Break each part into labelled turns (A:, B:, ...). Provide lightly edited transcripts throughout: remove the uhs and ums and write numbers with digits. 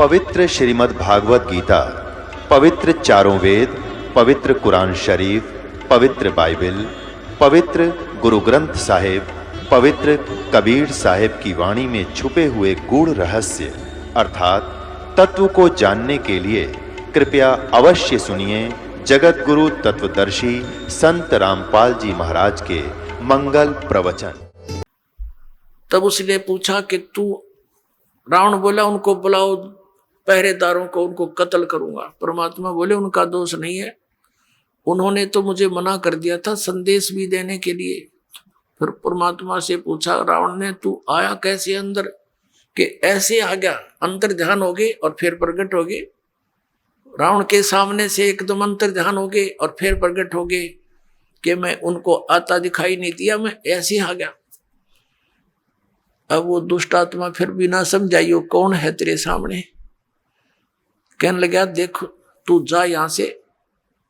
A: पवित्र श्रीमद् भागवत गीता, पवित्र चारों वेद, पवित्र कुरान शरीफ, पवित्र बाइबल, पवित्र गुरु ग्रंथ साहिब, पवित्र कबीर साहिब की वाणी में छुपे हुए गूढ़ रहस्य अर्थात तत्व को जानने के लिए कृपया अवश्य सुनिए जगत गुरु तत्वदर्शी संत रामपाल जी महाराज के मंगल प्रवचन।
B: तब उसने पूछा कि तू, रावण बोला उनको बुलाओ, पहरेदारों को, उनको कत्ल करूंगा। परमात्मा बोले उनका दोष नहीं है, उन्होंने तो मुझे मना कर दिया था संदेश भी देने के लिए। फिर परमात्मा से पूछा रावण ने, तू आया कैसे अंदर? कि ऐसे आ गया, अंतर ध्यान हो गए और फिर प्रकट हो गए। रावण के सामने से एकदम अंतर ध्यान हो गए और फिर प्रकट हो गए कि मैं उनको आता दिखाई नहीं दिया, मैं ऐसे आ गया। अब वो दुष्ट आत्मा फिर भी ना समझाइयो कौन है तेरे सामने। कहने लगा देख तू जा यहां से,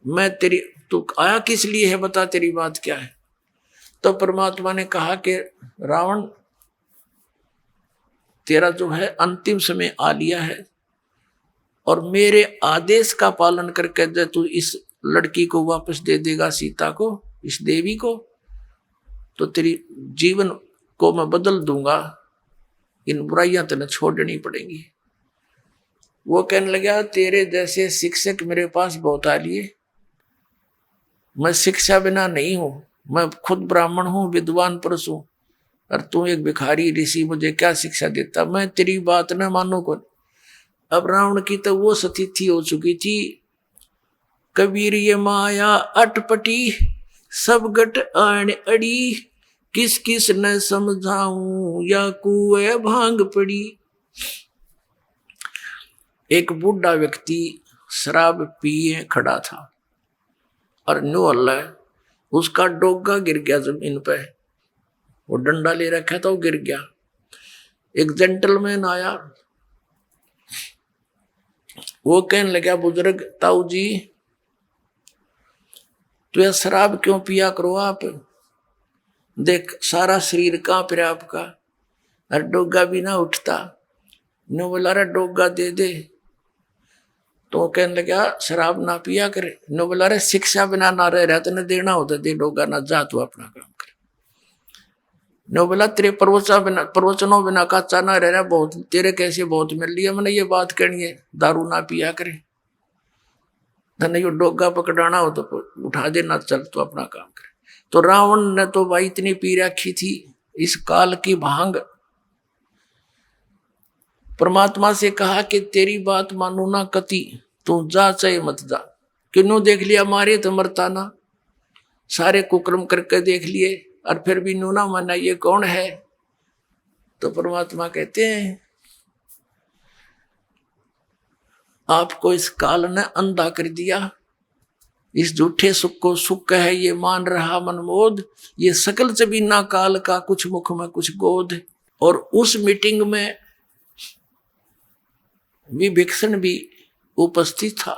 B: मैं तेरी, तू आया किस लिए है, बता तेरी बात क्या है। तो परमात्मा ने कहा कि रावण तेरा जो है अंतिम समय आ लिया है और मेरे आदेश का पालन करके जब तू इस लड़की को वापस दे देगा, सीता को, इस देवी को, तो तेरी जीवन को मैं बदल दूंगा, इन बुराइयां तेने छोड़नी पड़ेंगी। वो कहने लगा तेरे जैसे शिक्षक मेरे पास बहुत आ लिए, मैं शिक्षा बिना नहीं हूं, मैं खुद ब्राह्मण हूं, विद्वान पुरुष हूं, और तू एक भिखारी ऋषि, मुझे क्या शिक्षा देता, मैं तेरी बात न मानो को। अब रावण की तो वो स्थिति हो चुकी थी, कबीर ये माया अटपटी, सब गट आण अड़ी, किस किस न समझाऊं या कुएं भांग पड़ी। एक बूढ़ा व्यक्ति शराब पिए खड़ा था और नो अल्लाह उसका डोगा गिर गया जमीन पे, वो डंडा ले रखा था, वो गिर गया। एक जेंटलमैन आया, वो कहने लगा बुजुर्ग ताऊ जी तो यह शराब क्यों पिया करो आप, देख सारा शरीर कांप रहा आपका और डोगा भी ना उठता। नो बोला रे डोगा दे दे, तो कहने लगा शराब ना पिया करे। नो बोला रे शिक्षा बिना ना रह रहा तो न देना होता, दे डोगा ना, जा तू अपना काम कर। नो बोला तेरे प्रवचनों बिना काचा ना रह रहा, बहुत तेरे कैसे बहुत मिल लिया, मैंने ये बात कहनी है, दारू ना पिया करे, नहीं डोगा पकड़ाना हो तो उठा देना, चल तो अपना काम करे। तो रावण ने तो भाई इतनी पी रखी थी इस काल की भांग। परमात्मा से कहा कि तेरी बात मानू ना कति, तू जा चाहे मत जा, क्यों देख लिया मारे तो मरता ना, सारे कुकर्म करके देख लिए और फिर भी नू ना माना, ये कौन है। तो परमात्मा कहते हैं आपको इस काल ने अंधा कर दिया, इस झूठे सुख को सुख है ये मान रहा मनमोद, ये सकल जबीना काल का कुछ मुख में कुछ गोद। और उस मीटिंग में विभीषण भी उपस्थित था।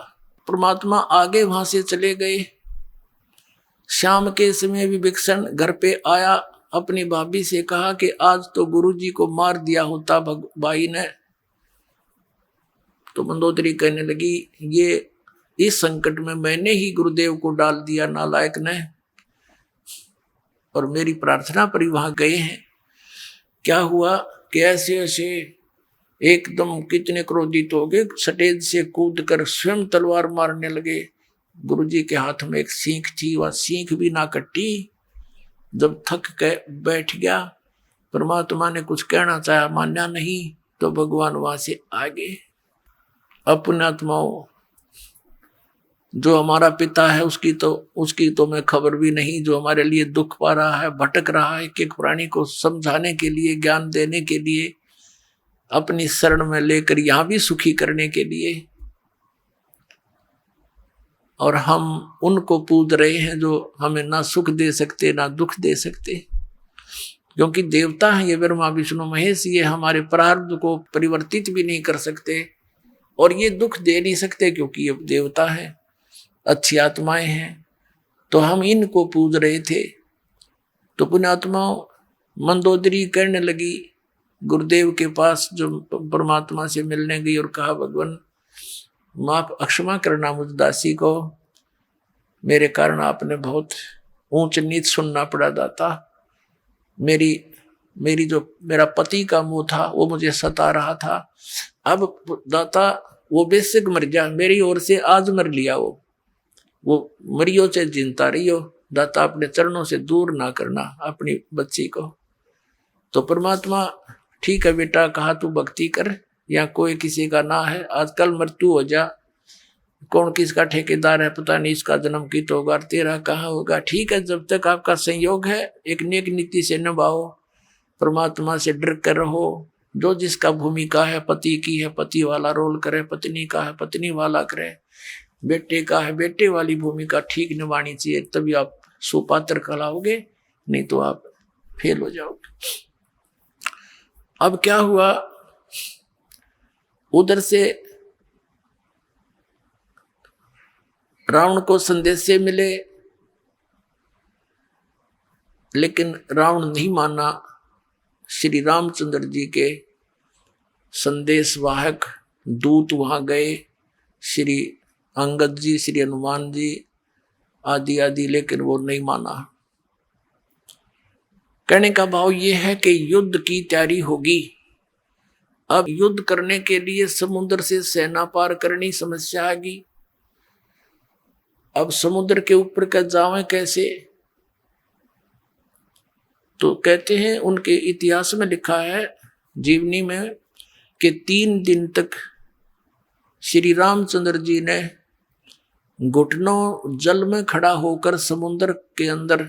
B: परमात्मा आगे वहां से चले गए। शाम के समय विभीषण घर पे आया, अपनी भाभी से कहा कि आज तो गुरुजी को मार दिया होता भाई ने। तो मंदोदरी कहने लगी ये इस संकट में मैंने ही गुरुदेव को डाल दिया नालायक ने, और मेरी प्रार्थना पर ही वहां गए हैं। क्या हुआ कि ऐसे ऐसे एकदम कितने क्रोधित हो गए, स्टेज से कूद कर स्वयं तलवार मारने लगे। गुरुजी के हाथ में एक सीख थी, वह सीख भी ना कटी। जब थक के बैठ गया, परमात्मा ने कुछ कहना चाहा, मान्या नहीं, तो भगवान वहां से आ गए। अपने आत्माओं जो हमारा पिता है उसकी तो मैं खबर भी नहीं, जो हमारे लिए दुख पा रहा है, भटक रहा है, कि प्राणी को समझाने के लिए, ज्ञान देने के लिए, अपनी शरण में लेकर यहां भी सुखी करने के लिए, और हम उनको पूज रहे हैं जो हमें ना सुख दे सकते ना दुख दे सकते, क्योंकि देवता है ये ब्रह्मा विष्णु महेश, ये हमारे प्रारब्ध को परिवर्तित भी नहीं कर सकते और ये दुख दे नहीं सकते क्योंकि ये देवता है, अच्छी आत्माएं हैं। तो हम इनको पूज रहे थे। तो पुण्यात्माओं मंदोदरी कहने लगी गुरुदेव के पास जो परमात्मा से मिलने गई और कहा भगवान माफ अक्षमा करना मुझ दासी को, मेरे कारण आपने बहुत ऊंच नीच सुनना पड़ा दाता। मेरी जो मेरा पति का मुंह था वो मुझे सता रहा था। अब दाता वो बेशक मर गया, मेरी ओर से आज मर लिया, वो मरियो से जिंदा रहियो, दाता अपने चरणों से दूर ना करना अपनी बच्ची को। तो परमात्मा ठीक है बेटा, कहा तू भक्ति कर, या कोई किसी का ना है, आजकल मृत्यु हो जा, कौन किसका ठेकेदार है पता नहीं, इसका जन्म की तो होगा, तेरा कहाँ होगा। ठीक है, जब तक आपका संयोग है एक नेक नीति से निभाओ, परमात्मा से डर कर रहो। जो जिसका भूमिका है, पति की है पति वाला रोल करे, पत्नी का है पत्नी वाला करे, बेटे का है बेटे वाली भूमिका ठीक निभानी चाहिए, तभी आप सुपात्र कहलाओगे, नहीं तो आप फेल हो जाओगे। अब क्या हुआ, उधर से रावण को संदेश मिले, लेकिन रावण नहीं माना। श्री रामचंद्र जी के संदेश वाहक दूत वहां गए, श्री अंगद जी, श्री हनुमान जी आदि आदि, लेकिन वो नहीं माना। कहने का भाव ये है कि युद्ध की तैयारी होगी। अब युद्ध करने के लिए समुद्र से सेना पार करनी समस्या आ गई। अब समुद्र के ऊपर का जावें कैसे, तो कहते हैं उनके इतिहास में लिखा है जीवनी में कि 3 दिन तक श्री रामचंद्र जी ने घुटनों जल में खड़ा होकर समुद्र के अंदर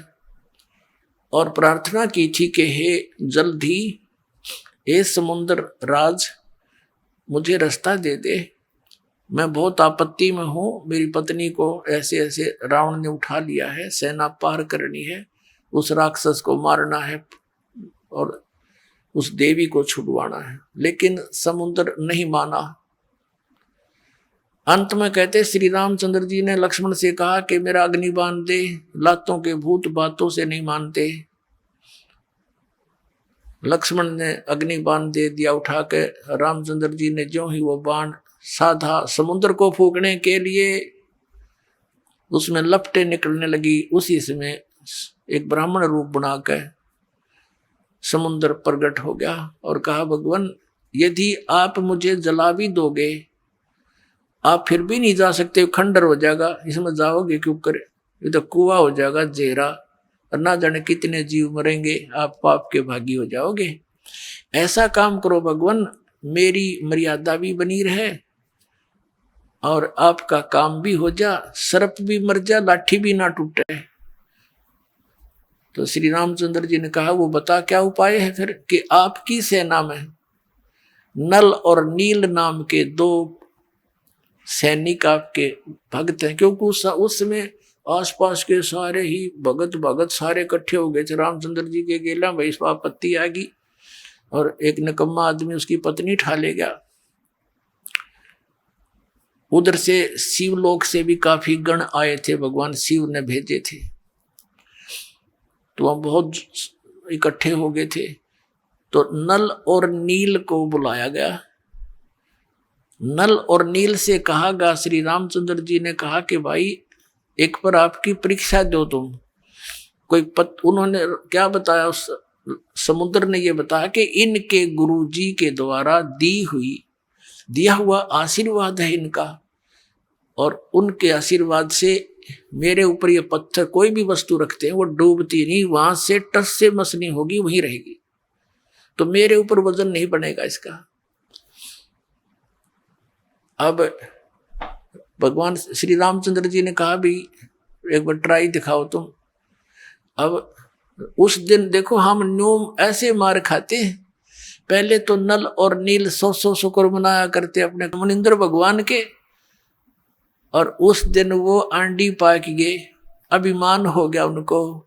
B: और प्रार्थना की थी कि हे जल्दी, हे समुद्र राज, मुझे रास्ता दे दे, मैं बहुत आपत्ति में हूँ, मेरी पत्नी को ऐसे ऐसे रावण ने उठा लिया है, सेना पार करनी है, उस राक्षस को मारना है और उस देवी को छुड़वाना है। लेकिन समुद्र नहीं माना। अंत में कहते श्री रामचंद्र जी ने लक्ष्मण से कहा कि मेरा अग्निबाण दे, लातों के भूत बातों से नहीं मानते। लक्ष्मण ने अग्निबाण दे दिया उठा के। रामचंद्र जी ने जो ही वो बाण साधा समुद्र को फूकने के लिए, उसमें लपटें निकलने लगी। उसी समय एक ब्राह्मण रूप बनाकर समुद्र प्रकट हो गया और कहा भगवान, यदि आप मुझे जला भी दोगे, आप फिर भी नहीं जा सकते, खंडर हो जाएगा, इसमें जाओगे क्यों करे, ये तो कुआं हो जाएगा जेरा, और ना जाने कितने जीव मरेंगे, आप पाप के भागी हो जाओगे। ऐसा काम करो भगवान, मेरी मर्यादा भी बनी रहे और आपका काम भी हो जा, सर्प भी मर जा, लाठी भी ना टूटे। तो श्री रामचंद्र जी ने कहा वो बता क्या उपाय है फिर, कि आपकी सेना में नल और नील नाम के 2 सैनिक आपके भक्त हैं, क्योंकि उस समय आसपास के सारे ही भगत सारे इकट्ठे हो गए थे। रामचंद्र जी के गेला भाई इस आपत्ति आ गई और एक निकम्मा आदमी उसकी पत्नी ठा ले गया। उधर से शिवलोक से भी काफी गण आए थे, भगवान शिव ने भेजे थे, तो वह बहुत इकट्ठे हो गए थे। तो नल और नील को बुलाया गया। नल और नील से कहा गया, श्री रामचंद्र जी ने कहा कि भाई एक पर आपकी परीक्षा दो तुम। उन्होंने क्या बताया, उस समुद्र ने ये बताया कि इनके गुरुजी के द्वारा दिया हुआ आशीर्वाद है इनका, और उनके आशीर्वाद से मेरे ऊपर ये पत्थर कोई भी वस्तु रखते हैं वो डूबती नहीं, वहां से टस से मसनी होगी वहीं रहेगी, तो मेरे ऊपर वजन नहीं बनेगा इसका। अब भगवान श्री रामचंद्र जी ने कहा भी एक बार ट्राई दिखाओ तुम। अब उस दिन देखो हम न्यूम ऐसे मार खाते हैं, पहले तो नल और नील 100 शुक्र मनाया करते अपने मुनिंद्र भगवान के, और उस दिन वो आंडी पाक गए, अभिमान हो गया उनको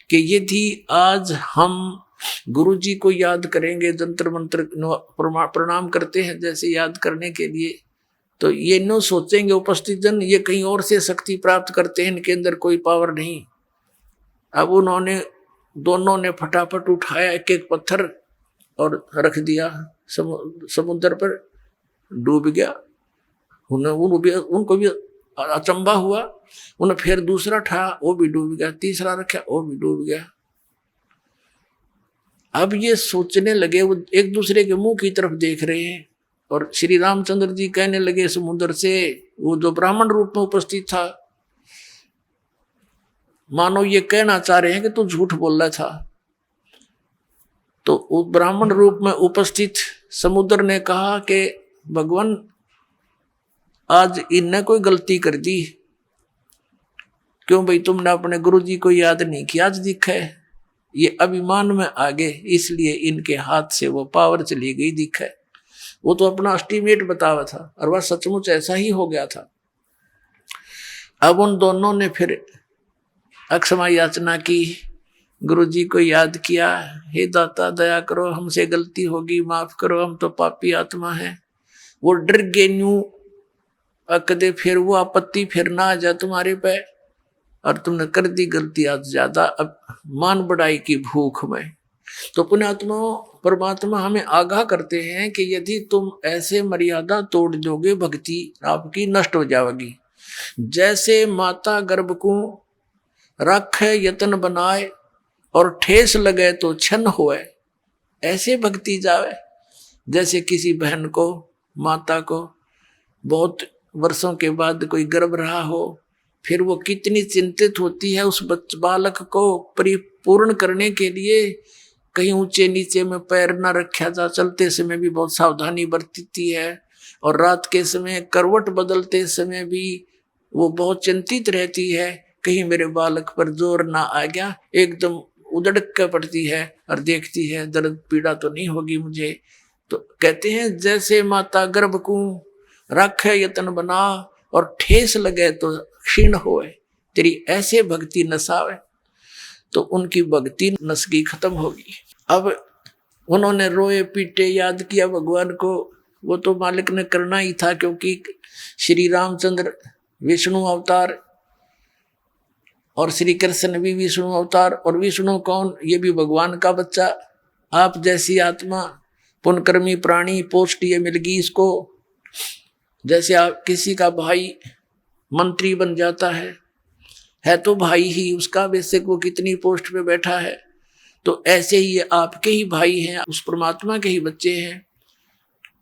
B: कि यदि आज हम गुरु जी को याद करेंगे, जंतर मंत्र प्रणाम करते हैं जैसे याद करने के लिए, तो ये न सोचेंगे उपस्थित जन ये कहीं और से शक्ति प्राप्त करते हैं, इनके अंदर कोई पावर नहीं। अब उन्होंने दोनों ने फटाफट उठाया एक एक पत्थर और रख दिया समुद्र पर, डूब गया। उनको भी अचंबा हुआ। उन्हें फिर दूसरा ठा, वो भी डूब गया। तीसरा रखा, वो भी डूब गया। अब ये सोचने लगे, वो एक दूसरे के मुंह की तरफ देख रहे हैं। और श्री रामचंद्र जी कहने लगे समुद्र से, वो जो ब्राह्मण रूप में उपस्थित था, मानो ये कहना चाह रहे हैं कि तू झूठ बोल रहा था। तो उस ब्राह्मण रूप में उपस्थित समुद्र ने कहा कि भगवान, आज इनने कोई गलती कर दी। क्यों भाई, तुमने अपने गुरुजी को याद नहीं किया? आज दिखा है ये अभिमान में आ गए, इसलिए इनके हाथ से वो पावर चली गई। दिखा है, वो तो अपना एस्टीमेट बतावा था और वह सचमुच ऐसा ही हो गया था। अब उन दोनों ने फिर अक्षमा याचना की, गुरुजी को याद किया, हे दाता दया करो, हमसे गलती होगी, माफ करो, हम तो पापी आत्मा हैं। वो डर गए न्यू अकदे, फिर वो आपत्ति फिर ना आ जा तुम्हारे पे, और तुमने कर दी गलती आज ज्यादा, अब मान बढ़ाई की भूख में। तो पुण्यात्मा परमात्मा हमें आगाह करते हैं कि यदि तुम ऐसे मर्यादा तोड़ दोगे, भक्ति आपकी नष्ट हो जाएगी। जैसे माता गर्भ को रखे यतन बनाए और ठेस लगे तो छन होए, ऐसे भक्ति जावे। जैसे किसी बहन को, माता को बहुत वर्षों के बाद कोई गर्भ रहा हो, फिर वो कितनी चिंतित होती है उस बालक को परिपूर्ण करने के लिए। कहीं ऊंचे नीचे में पैर न रखा जा, चलते समय भी बहुत सावधानी बरतती है, और रात के समय करवट बदलते समय भी वो बहुत चिंतित रहती है, कहीं मेरे बालक पर जोर ना आ गया। एकदम उदड़क कर पड़ती है और देखती है दर्द पीड़ा तो नहीं होगी मुझे। तो कहते हैं जैसे माता गर्भ को रखे यतन बना और ठेस लगे तो क्षीण होए, तेरी ऐसे भक्ति नसावे, तो उनकी भक्ति नस की खत्म होगी। अब उन्होंने रोए पीटे याद किया भगवान को, वो तो मालिक ने करना ही था, क्योंकि श्री रामचंद्र विष्णु अवतार और श्री कृष्ण भी विष्णु अवतार। और विष्णु कौन? ये भी भगवान का बच्चा। आप जैसी आत्मा, पुण्यकर्मी प्राणी, पोस्ट ये मिल गई इसको। जैसे आप किसी का भाई मंत्री बन जाता है तो भाई ही उसका, वैसे वो कितनी पोस्ट पे बैठा है, तो ऐसे ही ये आपके ही भाई हैं, उस परमात्मा के ही बच्चे हैं।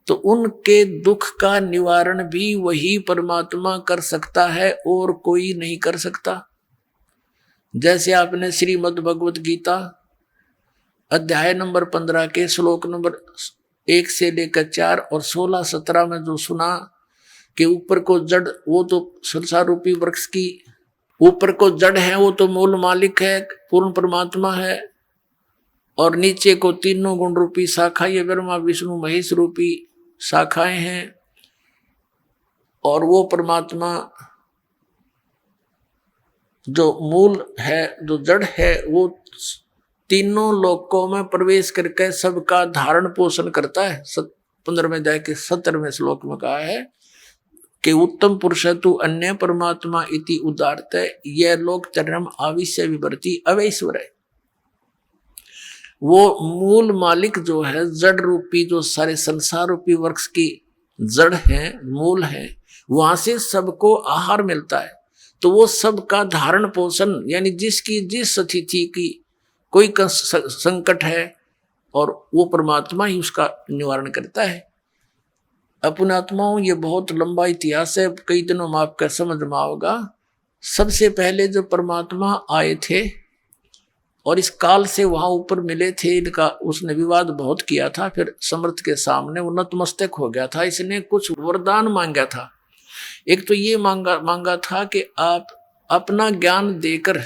B: तो उनके दुख का निवारण भी वही परमात्मा कर सकता है और कोई नहीं कर सकता। जैसे आपने श्रीमद् भगवत गीता अध्याय नंबर 15 के श्लोक नंबर 1 से लेकर 4 और 16-17 में जो सुना कि ऊपर को जड़, वो तो संसार रूपी वृक्ष की ऊपर को जड़ है, वो तो मूल मालिक है, पूर्ण परमात्मा है, और नीचे को तीनों गुण रूपी शाखा, ये ब्रह्मा विष्णु महेश रूपी शाखाएं हैं। और वो परमात्मा जो मूल है, जो जड़ है, वो तीनों लोकों में प्रवेश करके सबका धारण पोषण करता है। 15वें अध्याय के 17वें श्लोक में कहा है कि उत्तम पुरुष तु अन्य परमात्मा इति उदारत, यह लोक चरम आविश्य विवर्ती अवैश्वर है। वो मूल मालिक जो है, जड़ रूपी जो सारे संसार रूपी वृक्ष की जड़ है, मूल है, वहां से सबको आहार मिलता है। तो वो सबका धारण पोषण, यानी जिसकी जिस स्थिति की कोई संकट है, और वो परमात्मा ही उसका निवारण करता है। अपने आत्माओं, ये बहुत लंबा इतिहास है, कई दिनों में आपका समझ में आओगा। सबसे पहले जो परमात्मा आए थे और इस काल से वहां ऊपर मिले थे, इनका उसने विवाद बहुत किया था। फिर समर्थ के सामने वो नतमस्तक हो गया था। इसने कुछ वरदान मांगा था। एक तो ये मांगा था कि आप अपना ज्ञान देकर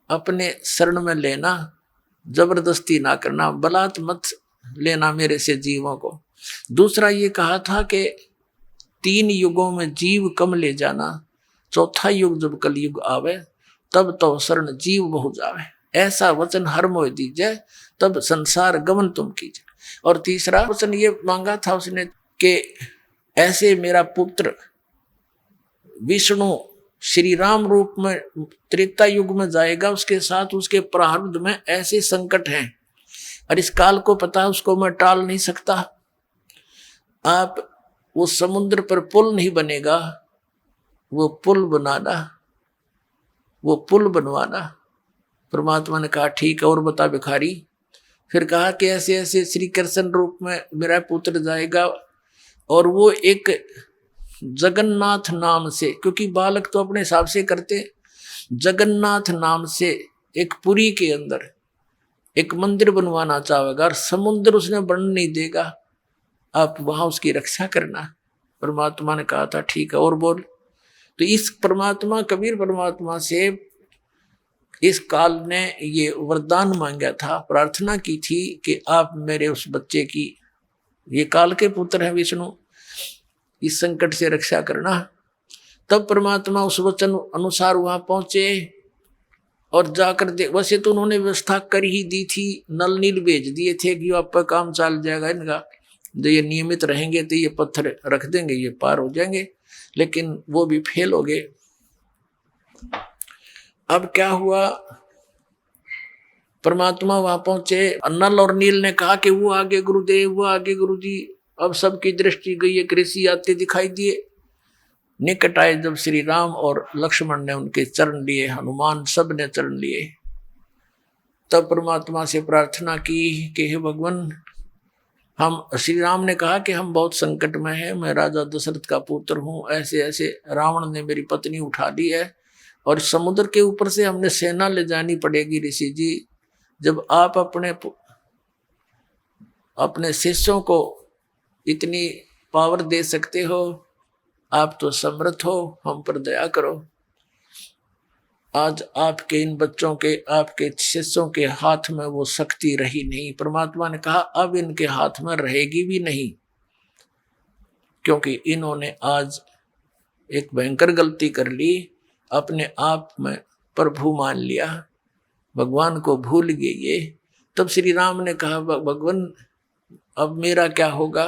B: अपने शरण में लेना, जबरदस्ती ना करना, बलात् मत लेना मेरे से जीवों को। दूसरा ये कहा था कि 3 युगों में जीव कम ले जाना, चौथा युग जब कलयुग आवे तब तो शरण जीव बहु जावे, ऐसा वचन हर मोह दीजिए, तब संसार गमन तुम कीजिए। और तीसरा वचन ये मांगा था उसने कि ऐसे मेरा पुत्र विष्णु श्री राम रूप में त्रेता युग में जाएगा, उसके साथ उसके प्रारब्ध में ऐसे संकट हैं, और इस काल को पता है, उसको मैं टाल नहीं सकता। आप वो समुद्र पर पुल नहीं बनेगा, वो पुल बनाना, वो पुल बनवाना। परमात्मा ने कहा ठीक है, और बता भिखारी। फिर कहा कि ऐसे ऐसे श्री कृष्ण रूप में मेरा पुत्र जाएगा, और वो एक जगन्नाथ नाम से, क्योंकि बालक तो अपने हिसाब से करते, जगन्नाथ नाम से एक पुरी के अंदर एक मंदिर बनवाना चाहेगा, और समुद्र उसने बनने नहीं देगा, आप वहां उसकी रक्षा करना। परमात्मा ने कहा था ठीक है, और बोल। तो इस परमात्मा, कबीर परमात्मा से इस काल ने ये वरदान मांगा था, प्रार्थना की थी कि आप मेरे उस बच्चे की, ये काल के पुत्र हैं विष्णु, इस संकट से रक्षा करना। तब परमात्मा उस वचन अनुसार वहां पहुंचे और जाकर वैसे तो उन्होंने व्यवस्था कर ही दी थी, नल नील भेज दिए थे कि आपका काम चल जाएगा इनका, जो ये नियमित रहेंगे तो ये पत्थर रख देंगे, ये पार हो जाएंगे, लेकिन वो भी फेल हो गए। अब क्या हुआ, परमात्मा वहां पहुंचे, नल और नील ने कहा कि वो आगे गुरुदेव, वो आगे गुरुजी। अब सबकी दृष्टि गई, एक ऋषि आते दिखाई दिए। निकट आए जब श्री राम और लक्ष्मण ने उनके चरण लिए, हनुमान सब ने चरण लिए, तब परमात्मा से प्रार्थना की कि हे भगवान, हम, श्री राम ने कहा कि हम बहुत संकट में हैं, मैं राजा दशरथ का पुत्र हूँ, ऐसे ऐसे रावण ने मेरी पत्नी उठा ली है और समुद्र के ऊपर से हमने सेना ले जानी पड़ेगी। ऋषि जी, जब आप अपने शिष्यों को इतनी पावर दे सकते हो, आप तो समर्थ हो, हम पर दया करो। आज आपके इन बच्चों के, आपके शिष्यों के हाथ में वो शक्ति रही नहीं। परमात्मा ने कहा अब इनके हाथ में रहेगी भी नहीं, क्योंकि इन्होंने आज एक भयंकर गलती कर ली, अपने आप में प्रभु मान लिया, भगवान को भूल गए ये। तब श्री राम ने कहा भगवान अब मेरा क्या होगा।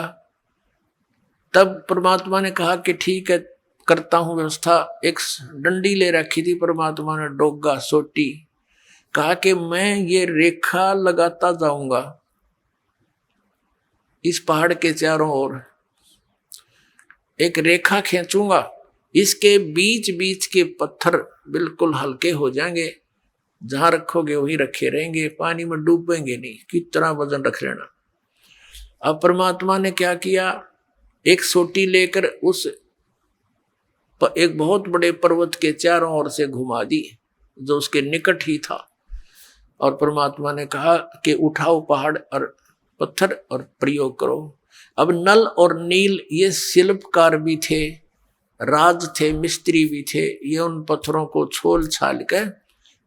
B: तब परमात्मा ने कहा कि ठीक है, करता हूं व्यवस्था। एक डंडी ले रखी थी परमात्मा ने, डोगा सोटी, कहा कि मैं ये रेखा लगाता जाऊंगा इस पहाड़ के चारों ओर, एक रेखा खींचूंगा, इसके बीच बीच के पत्थर बिल्कुल हल्के हो जाएंगे, जहां रखोगे वहीं रखे रहेंगे, पानी में डूबेंगे नहीं, कितना वजन रख लेना। अब परमात्मा ने क्या किया, एक सोटी लेकर उस एक बहुत बड़े पर्वत के चारों ओर से घुमा दी, जो उसके निकट ही था, और परमात्मा ने कहा कि उठाओ पहाड़ और पत्थर और प्रयोग करो। अब नल और नील ये शिल्पकार भी थे, राज थे, मिस्त्री भी थे, ये उन पत्थरों को छोल छाल के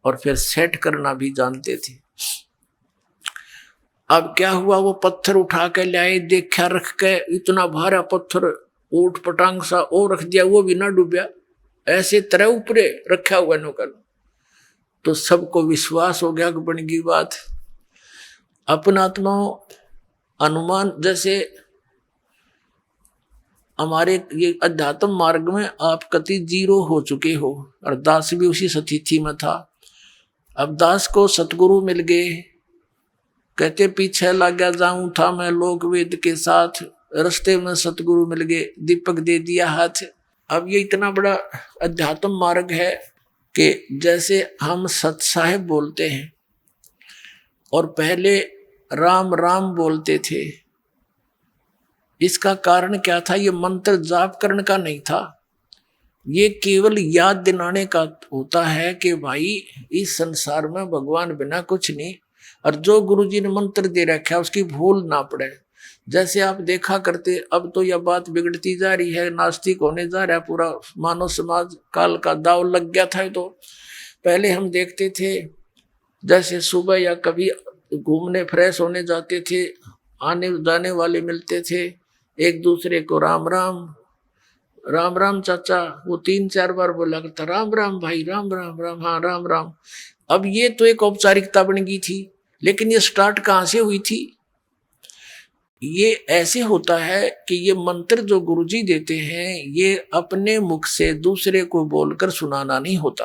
B: और फिर सेट करना भी जानते थे। अब क्या हुआ, वो पत्थर उठा के लाए, देखा रख के, इतना भारा पत्थर ऊट पटांग सा और रख दिया, वो भी ना डूबया, ऐसे तरह ऊपरे रखा हुआ नौकर। तो सबको विश्वास हो गया कि बन गई बात। अपना आत्मा अनुमान, जैसे हमारे ये अध्यात्म मार्ग में आप कति जीरो हो चुके हो, और दास भी उसी स्थिति में था। अब दास को सतगुरु मिल गए, कहते पीछे लग गया जाऊं था मैं लोक वेद के साथ, रास्ते में सतगुरु मिल गए, दीपक दे दिया हाथ। अब ये इतना बड़ा अध्यात्म मार्ग है कि जैसे हम सत साहेब बोलते हैं और पहले राम राम बोलते थे, इसका कारण क्या था, ये मंत्र जाप करने का नहीं था, ये केवल याद दिलाने का होता है कि भाई इस संसार में भगवान बिना कुछ नहीं, और जो गुरुजी ने मंत्र दे रखा है उसकी भूल ना पड़े। जैसे आप देखा करते, अब तो यह बात बिगड़ती जा रही है, नास्तिक होने जा रहा है पूरा मानव समाज, काल का दाव लग गया था। तो पहले हम देखते थे, जैसे सुबह या कभी घूमने फ्रेश होने जाते थे, आने जाने वाले मिलते थे, एक दूसरे को राम राम, राम राम चाचा, वो 3-4 बार बोला करता, राम राम भाई, राम राम, राम हाँ राम राम। अब ये तो एक औपचारिकता बन गई थी, लेकिन ये स्टार्ट कहाँ से हुई थी, ये ऐसे होता है कि ये मंत्र जो गुरुजी देते हैं, ये अपने मुख से दूसरे को बोलकर सुनाना नहीं होता,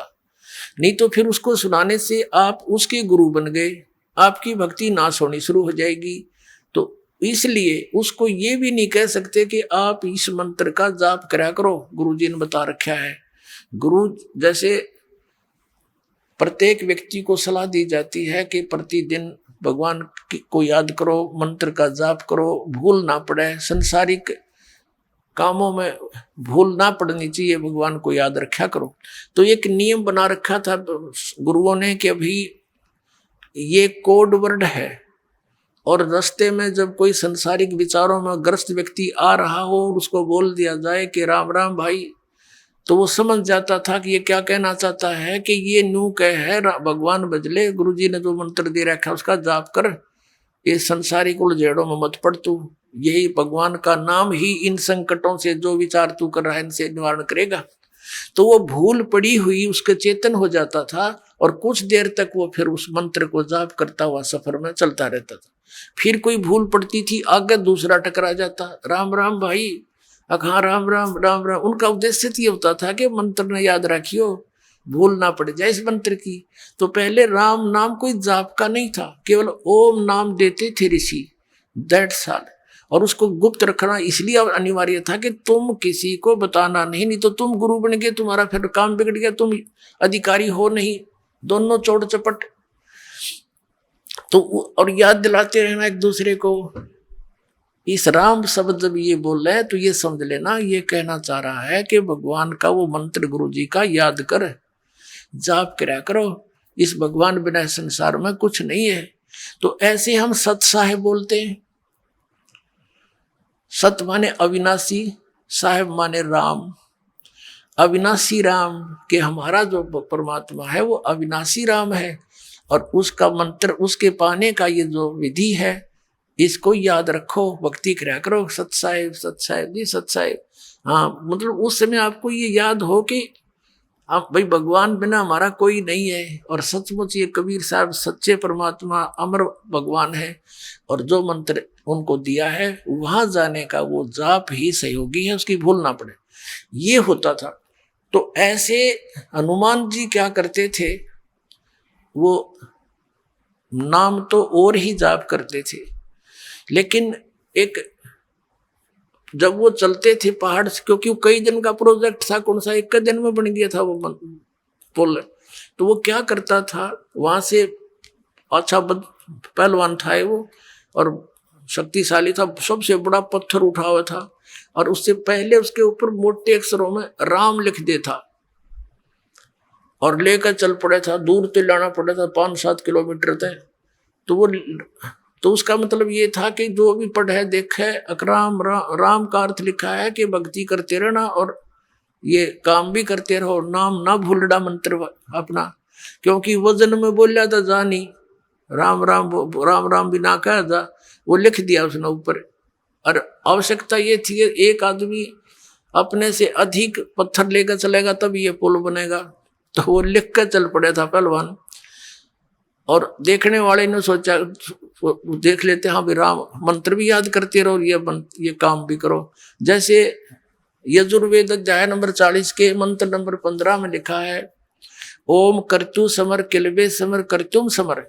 B: नहीं तो फिर उसको सुनाने से आप उसके गुरु बन गए, आपकी भक्ति नाश होनी शुरू हो जाएगी। तो इसलिए उसको ये भी नहीं कह सकते कि आप इस मंत्र का जाप करा करो, गुरु जी ने बता रखा है। गुरु जैसे प्रत्येक व्यक्ति को सलाह दी जाती है कि प्रतिदिन भगवान को याद करो, मंत्र का जाप करो, भूल ना पड़े, संसारिक कामों में भूल ना पड़नी चाहिए, भगवान को याद रखा करो। तो एक नियम बना रखा था गुरुओं ने कि अभी ये कोड वर्ड है, और रास्ते में जब कोई संसारिक विचारों में ग्रस्त व्यक्ति आ रहा हो और उसको बोल दिया जाए कि राम राम भाई, तो वो समझ जाता था कि ये क्या कहना चाहता है, कि ये नू कह है भगवान बजले, गुरुजी ने जो मंत्र दे रखा है उसका जाप कर, ये संसारिक उलझेड़ों में मत पड़ तू, यही भगवान का नाम ही इन संकटों से जो विचार तू कर रहा है इनसे निवारण करेगा। तो वो भूल पड़ी हुई उसके चेतन हो जाता था, और कुछ देर तक वो फिर उस मंत्र को जाप करता हुआ सफर में चलता रहता था। फिर कोई भूल पड़ती थी, आगे दूसरा टकरा जाता, राम राम भाई, हाँ राम राम राम राम। उनका उद्देश्य ये होता था कि मंत्र ने याद रखियो, भूल ना पड़ जाए इस मंत्र की। तो पहले राम नाम कोई जाप का नहीं था, केवल ओम नाम देते थे ऋषि, दैट्स ऑल। और उसको गुप्त रखना इसलिए अनिवार्य था कि तुम किसी को बताना नहीं तो तुम गुरु बन गए, तुम्हारा फिर काम बिगड़ गया, तुम अधिकारी हो नहीं, दोनों चौड़ चपट। तो और याद दिलाते रहना एक दूसरे को। इस राम शब्द जब ये बोल रहे हैं तो ये समझ लेना, ये कहना चाह रहा है कि भगवान का वो मंत्र गुरु जी का याद कर, जाप करा करो, इस भगवान बिना संसार में कुछ नहीं है। तो ऐसे हम सत साहेब बोलते हैं। सत माने अविनाशी, साहेब माने राम। अविनाशी राम के हमारा जो परमात्मा है वो अविनाशी राम है, और उसका मंत्र, उसके पाने का ये जो विधि है, इसको याद रखो, भक्ति करा करो, सत साहेब जी, सत साहेब। हाँ, मतलब उस समय आपको ये याद हो कि आप भाई भगवान बिना हमारा कोई नहीं है, और सचमुच ये कबीर साहब सच्चे परमात्मा अमर भगवान है, और जो मंत्र उनको दिया है वहां जाने का वो जाप ही सहयोगी है, उसकी भूल ना पड़े, ये होता था। तो ऐसे हनुमान जी क्या करते थे, वो नाम तो और ही जाप करते थे, लेकिन एक जब वो चलते थे पहाड़ से, क्योंकि कई दिन का प्रोजेक्ट था, कौन सा एक दिन में बन गया था वो पुल, तो वो क्या करता था, वहां से अच्छा पहलवान था वो और शक्तिशाली था, सबसे बड़ा पत्थर उठा हुआ था, और उससे पहले उसके ऊपर मोटे अक्षरों में राम लिख दे था, और लेकर चल पड़े था, दूर तक लाना पड़ा था, 5-7 किलोमीटर तक। तो उसका मतलब ये था कि जो भी पढ़े देखे, अकराम राम का अर्थ लिखा है कि भक्ति करते रहना और ये काम भी करते रहो, नाम ना भूलना मंत्र अपना, क्योंकि वजन में बोला था जानी, राम राम राम राम भी ना कहा था, वो लिख दिया उसने ऊपर। और आवश्यकता ये थी एक आदमी अपने से अधिक पत्थर लेकर चलेगा तब ये पुल बनेगा, तो वो लिख कर चल पड़ा था पहलवान। और देखने वाले ने सोचा, देख लेते हाँ भी राम मंत्र भी याद करते रहो, ये काम भी करो। जैसे यजुर्वेद अध्याय नंबर 40 के मंत्र नंबर 15 में लिखा है, ओम कर्तु समर किलबे समर कर्तुम समर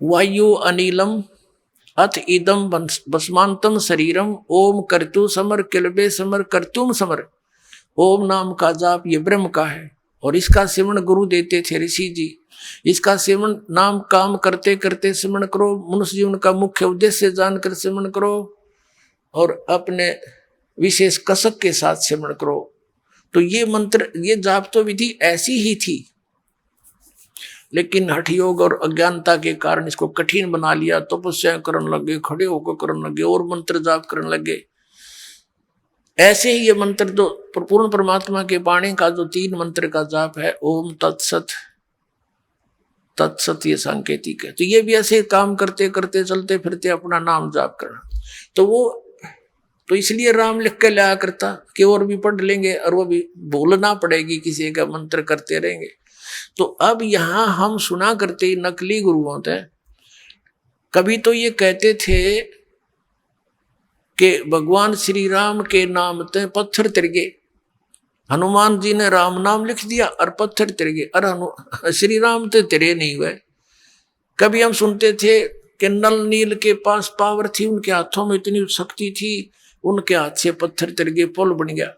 B: वायु अनिलम अथ इदम भस्मांतम शरीरम ओम कर्तु समर किलबे समर कर्तुम समर। ओम नाम का जाप ये ब्रह्म का है, और इसका सिमरण गुरु देते थे ऋषि जी। इसका सिमरण नाम काम करते करते सिमरण करो, मनुष्य जीवन का मुख्य उद्देश्य जानकर सिमरण करो, और अपने विशेष कसक के साथ सिमरण करो। तो ये मंत्र, ये जाप तो विधि ऐसी ही थी, लेकिन हठ योग और अज्ञानता के कारण इसको कठिन बना लिया, तपस्या करने लगे, खड़े होकर करने लगे, और मंत्र जाप करने लगे। ऐसे ही ये मंत्र जो पूर्ण परमात्मा के बाणी का जो 3 मंत्र का जाप है, ओम तत्सत, तत्सत ये सांकेतिक है। तो ये भी ऐसे काम करते करते चलते फिरते अपना नाम जाप करना। तो वो तो इसलिए राम लिख के लाया करता कि और भी पढ़ लेंगे, और वो भी भूलना पड़ेगी, किसी का मंत्र करते रहेंगे। तो अब यहाँ हम सुना करते नकली गुरुओं थे, कभी तो ये कहते थे कि भगवान श्री राम के नाम ते पत्थर तिरगे, हनुमान जी ने राम नाम लिख दिया और पत्थर तिरगे। अरे श्री राम तो तिरे नहीं हुए, कभी हम सुनते थे कि नल नील के पास पावर थी, उनके हाथों में इतनी शक्ति थी, उनके हाथ से पत्थर तिर गए, पुल बन गया।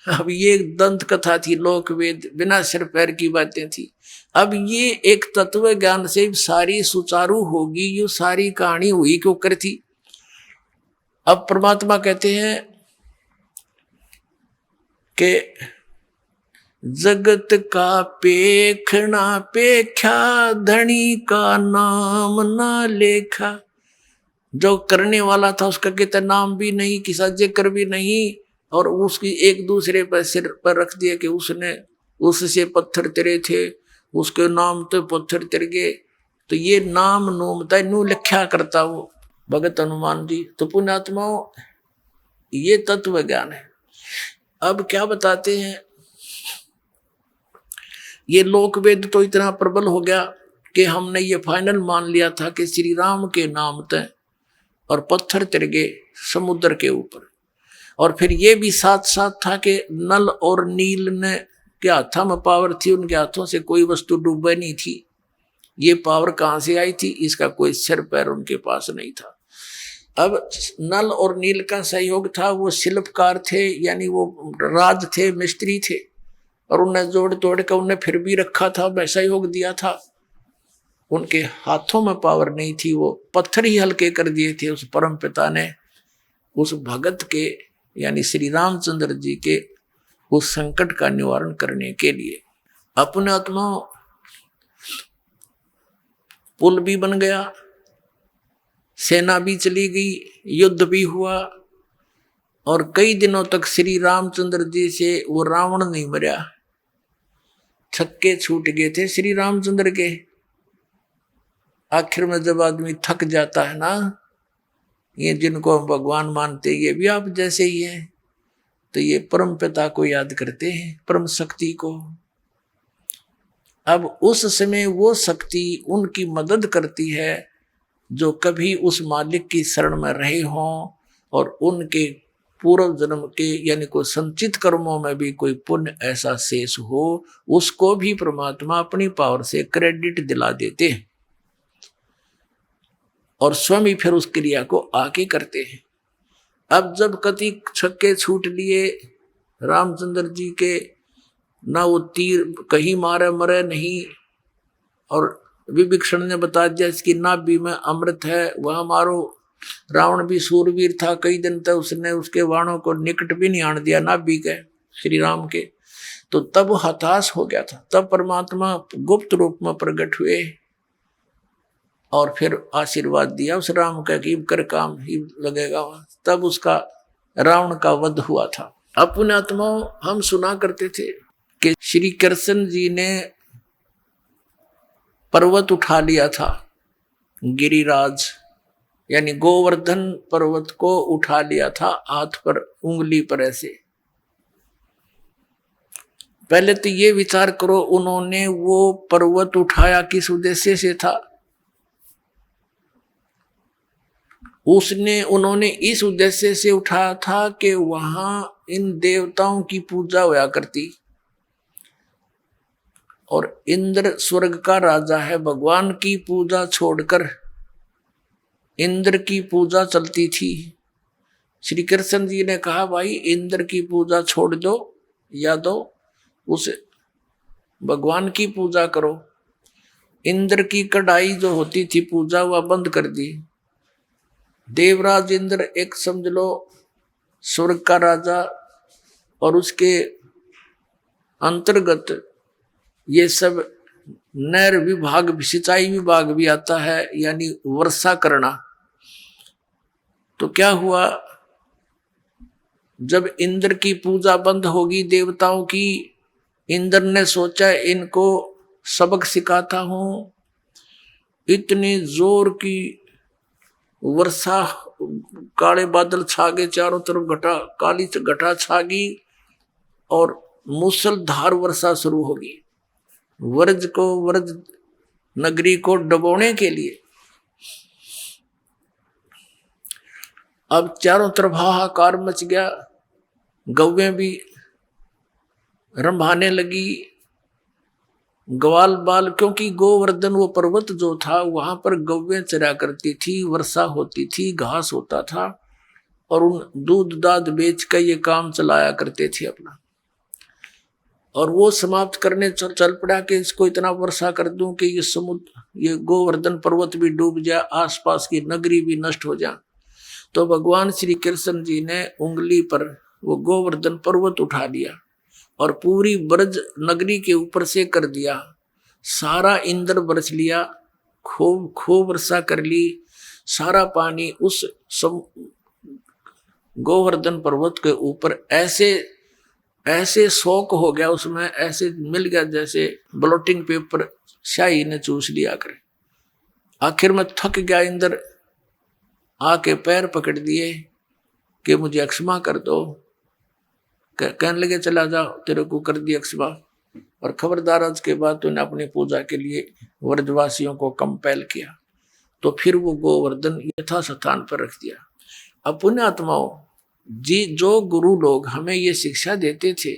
B: अब ये दंत कथा थी, लोक वेद, बिना सिर पैर की बातें थी। अब ये एक तत्व ज्ञान से सारी सुचारू होगी, ये सारी कहानी हुई क्यों कर थी। अब परमात्मा कहते हैं कि जगत का पेखना पेख्या, धनी का नाम ना लेखा। जो करने वाला था उसका कितना नाम भी नहीं, किसा जिक्र भी नहीं, और उसकी एक दूसरे पर सिर पर रख दिया कि उसने उससे पत्थर तिरे थे, उसके नाम तो पत्थर तिर गए। तो ये नाम नूमता नू लिखा करता वो भगत हनुमान जी। तो पुण्यात्माओं, ये तत्व ज्ञान है। अब क्या बताते हैं, ये लोक वेद तो इतना प्रबल हो गया कि हमने ये फाइनल मान लिया था कि श्री राम के नाम तय और पत्थर तिर गए समुद्र के ऊपर। और फिर ये भी साथ साथ था कि नल और नील ने के हाथों में पावर थी, उनके हाथों से कोई वस्तु डूबे नहीं थी। ये पावर कहाँ से आई थी, इसका कोई सिर पैर उनके पास नहीं था। अब नल और नील का सहयोग था, वो शिल्पकार थे, यानी वो राज थे, मिस्त्री थे, और उन्हें जोड़ तोड़ कर उन्हें फिर भी रखा था, सहयोग दिया था। उनके हाथों में पावर नहीं थी, वो पत्थर ही हल्के कर दिए थे उस परम पिता ने, उस भगत के यानी श्री रामचंद्र जी के उस संकट का निवारण करने के लिए। अपने आत्मा पुल भी बन गया, सेना भी चली गई, युद्ध भी हुआ, और कई दिनों तक श्री रामचंद्र जी से वो रावण नहीं मरा। छक्के छूट गए थे श्री रामचंद्र के। आखिर में जब आदमी थक जाता है ना, ये जिनको हम भगवान मानते, ये भी आप जैसे ही हैं, तो ये परम पिता को याद करते हैं, परम शक्ति को। अब उस समय वो शक्ति उनकी मदद करती है जो कभी उस मालिक की शरण में रहे हों, और उनके पूर्व जन्म के यानी कोई संचित कर्मों में भी कोई पुण्य ऐसा शेष हो, उसको भी परमात्मा अपनी पावर से क्रेडिट दिला देते हैं, और स्वयं ही फिर उस क्रिया को आके करते हैं। अब जब कति छक्के छूट लिए रामचंद्र जी के, ना वो तीर कहीं मारे मरे नहीं, और विभीषण ने बता दिया इसकी नाभि में अमृत है, वह मारो। रावण भी सूरवीर था, कई दिन तक उसने उसके बाणों को निकट भी नहीं आने दिया नाभि के श्री राम के। तो तब हताश हो गया था, तब परमात्मा गुप्त रूप में प्रकट हुए और फिर आशीर्वाद दिया उस राम का कि कर काम ही लगेगा। तब उसका रावण का वध हुआ था। अपने आत्माओं, हम सुना करते थे कि श्री कृष्ण जी ने पर्वत उठा लिया था, गिरिराज यानी गोवर्धन पर्वत को उठा लिया था हाथ पर, उंगली पर ऐसे। पहले तो ये विचार करो, उन्होंने वो पर्वत उठाया किस उद्देश्य से था। उन्होंने इस उद्देश्य से उठाया था कि वहां इन देवताओं की पूजा होया करती, और इंद्र स्वर्ग का राजा है, भगवान की पूजा छोड़कर इंद्र की पूजा चलती थी। श्री कृष्ण जी ने कहा भाई इंद्र की पूजा छोड़ दो, या दो उस भगवान की पूजा करो। इंद्र की कढ़ाई जो होती थी पूजा, वह बंद कर दी। देवराज इंद्र एक समझ लो स्वर्ग का राजा, और उसके अंतर्गत ये सब नहर विभाग, सिंचाई विभाग भी आता है, यानी वर्षा करना। तो क्या हुआ, जब इंद्र की पूजा बंद होगी देवताओं की, इंद्र ने सोचा इनको सबक सिखाता हूं। इतने जोर की वर्षा, काले बादल छा गए चारों तरफ, घटा काली घटा छा गई, और मूसलधार वर्षा शुरू होगी व्रज नगरी को डुबोने के लिए। अब चारों तरफ हाहाकार मच गया, गौवें भी रंभाने लगी, ग्वाल बाल, क्योंकि गोवर्धन वो पर्वत जो था वहां पर गौवें चरा करती थी, वर्षा होती थी, घास होता था, और उन दूध दाद बेच कर ये काम चलाया करते थे अपना। और वो समाप्त करने चल पड़ा कि इसको इतना वर्षा कर दूं कि ये समुद्र, ये गोवर्धन पर्वत भी डूब जाए, आसपास की नगरी भी नष्ट हो जाए। तो भगवान श्री कृष्ण जी ने उंगली पर वो गोवर्धन पर्वत उठा लिया और पूरी ब्रज नगरी के ऊपर से कर दिया, सारा इंद्र बरस लिया, खूब खूब वर्षा कर ली, सारा पानी उस गोवर्धन पर्वत के ऊपर ऐसे ऐसे शौक हो गया, उसमें ऐसे मिल गया जैसे ब्लोटिंग पेपर शाही ने चूस लिया करे। आखिर में थक गया इंद्र, आके पैर पकड़ दिए कि मुझे क्षमा कर दो। कहने लगे चला जा, तेरे को कर दिया क्षमा, और खबरदार आज के बाद तूने अपनी पूजा के लिए व्रजवासियों को कंपेल किया। तो फिर वो गोवर्धन यथा स्थान पर रख दिया। अब पुण्यात्माओं जी, जो गुरु लोग हमें ये शिक्षा देते थे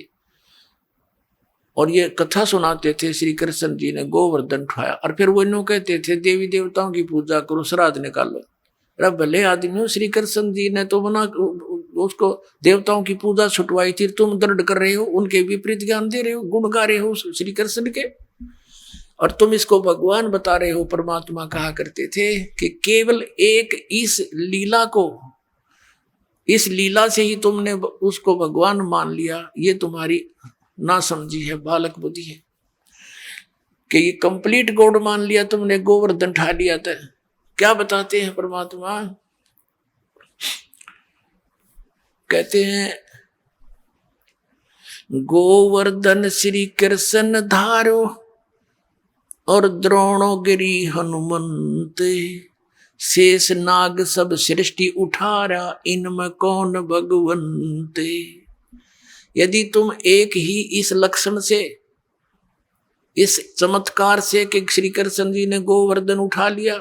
B: और ये कथा सुनाते थे, श्री कृष्ण जी ने गोवर्धन उठाया, और फिर वो इन्हों कहते थे देवी देवताओं की पूजा करो, श्राद्ध निकालो। अरे भले आदमी हो, श्री कृष्ण जी ने तो बना उसको देवताओं की पूजा छुटवाई थी, तुम दृढ़ कर रहे हो, उनके विपरीत ज्ञान दे रहे हो, गुण गा रहे हो श्री कृष्ण के, और तुम इसको भगवान बता रहे हो। परमात्मा कहा करते थे कि केवल एक इस लीला को, इस लीला से ही तुमने उसको भगवान मान लिया, ये तुम्हारी ना समझी है, बालक बुद्धि है कि ये कंप्लीट गॉड मान लिया तुमने, गोवर्धन उठा लिया था। क्या बताते हैं परमात्मा, कहते हैं गोवर्धन श्री कृष्ण धारो और द्रोणोगिरी हनुमंत, शेष नाग सब सृष्टि उठारा, इनमें कौन भगवंत। यदि तुम एक ही इस लक्षण से, इस चमत्कार से कि श्री कृष्ण जी ने गोवर्धन उठा लिया,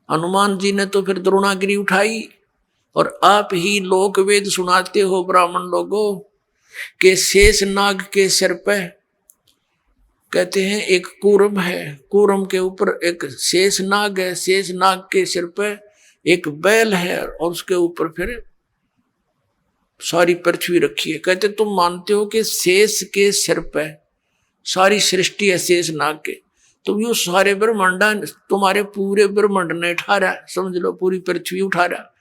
B: हनुमान जी ने तो फिर द्रोणागिरी उठाई, और आप ही लोक वेद सुनाते हो ब्राह्मण लोगों के शेष नाग के सिर पे, कहते हैं एक कूर्म है, कूर्म के ऊपर एक शेष नाग है, शेष नाग के सिर पे एक बैल है, और उसके ऊपर फिर सारी पृथ्वी रखी है। कहते तुम मानते हो कि शेष के सिर पे सारी सृष्टि है शेष नाग के, तुम यो सारे ब्रह्मांड, तुम्हारे पूरे ब्रह्मांड ने उठा रहा, समझ लो पूरी पृथ्वी उठा रहा।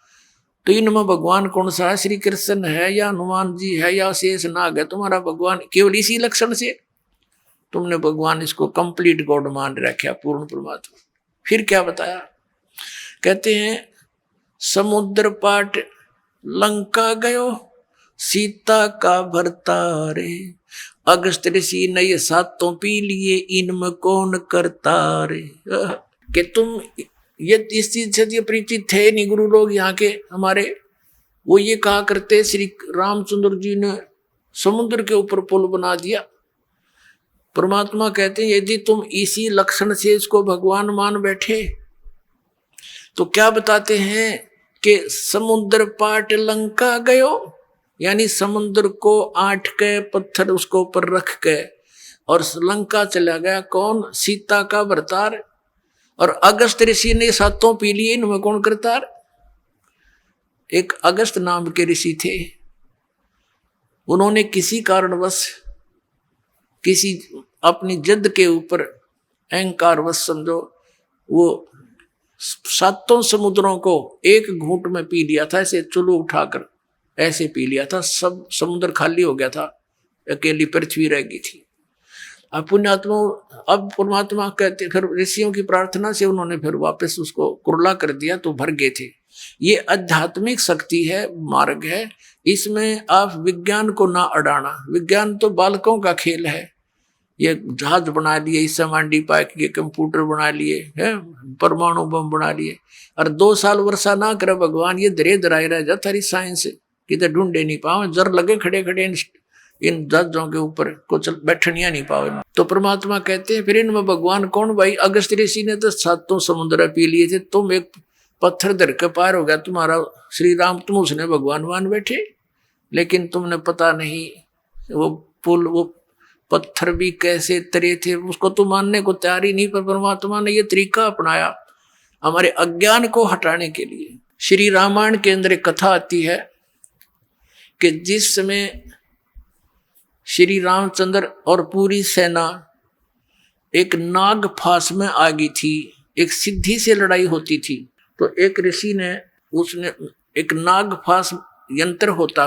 B: तो इनमें भगवान कौन सा है, श्री कृष्ण है या हनुमान जी है या शेष नाग है तुम्हारा भगवान? केवल इसी लक्षण से तुमने भगवान इसको कंप्लीट गॉड मान रखा, पूर्ण परमात्मा। फिर क्या बताया, कहते हैं समुद्र पाट लंका गयो, सीता का भरतारे, अगस्त ऋषि ने ये सातों पी लिए, इनमें कौन करता रे। कि तुम ये इस चीज से ये परिचित थे नहीं गुरु लोग यहाँ के हमारे, वो ये कहा करते श्री रामचंद्र जी ने समुद्र के ऊपर पुल बना दिया। परमात्मा कहते हैं यदि तुम इसी लक्षण से इसको भगवान मान बैठे, तो क्या बताते हैं कि समुद्र पाट लंका गयो, यानी समुद्र को 8 के पत्थर उसको ऊपर रख के और लंका चला गया। कौन? सीता का भरतार। और अगस्त ऋषि ने सातों पी लिए, इनमें कौन करतार? एक अगस्त नाम के ऋषि थे, उन्होंने किसी कारणवश, किसी अपनी जिद के ऊपर अहंकारवश समझो, वो सातों समुद्रों को एक घूंट में पी लिया था, ऐसे चुल्लू उठाकर ऐसे पी लिया था। सब समुद्र खाली हो गया था, अकेली पृथ्वी रह गई थी। अब पुण्यात्मा, अब परमात्मा कहते, फिर ऋषियों की प्रार्थना से उन्होंने फिर वापस उसको कुरला कर दिया, तो भर गए थे। ये आध्यात्मिक शक्ति है, मार्ग है, इसमें आप विज्ञान को ना अड़ाना। विज्ञान तो बालकों का खेल है, ये जहाज बना लिए, इससे मांडी पाइक के कंप्यूटर बना लिए है, परमाणु बम बना लिए, और 2 साल वर्षा ना करे भगवान, ये धरे धराए रह जाता सारी साइंस, किधर ढूंढे नहीं पाओ, जर लगे खड़े खड़े इन जहाजों के ऊपर को चल बैठनिया नहीं पाओ। तो परमात्मा कहते हैं फिर इनमें भगवान कौन? भाई अगस्त ऋषि ने तो सातों समुद्र पी लिए थे, तुम एक पत्थर धर के पार हो गया तुम्हारा श्री राम, तुम उसने भगवान मान बैठे, लेकिन तुमने पता नहीं वो पुल, वो पत्थर भी कैसे तरे थे, उसको तो मानने को तैयार ही नहीं, पर परमात्मा ने ये तरीका अपनाया हमारे अज्ञान को हटाने के लिए। श्री रामायण के अंदर एक कथा आती है कि जिस समय श्री रामचंद्र और पूरी सेना एक नाग फांस में आ गई थी, एक सिद्धि से लड़ाई होती थी, तो एक ऋषि ने, उसने एक नाग फांस यंत्र होता,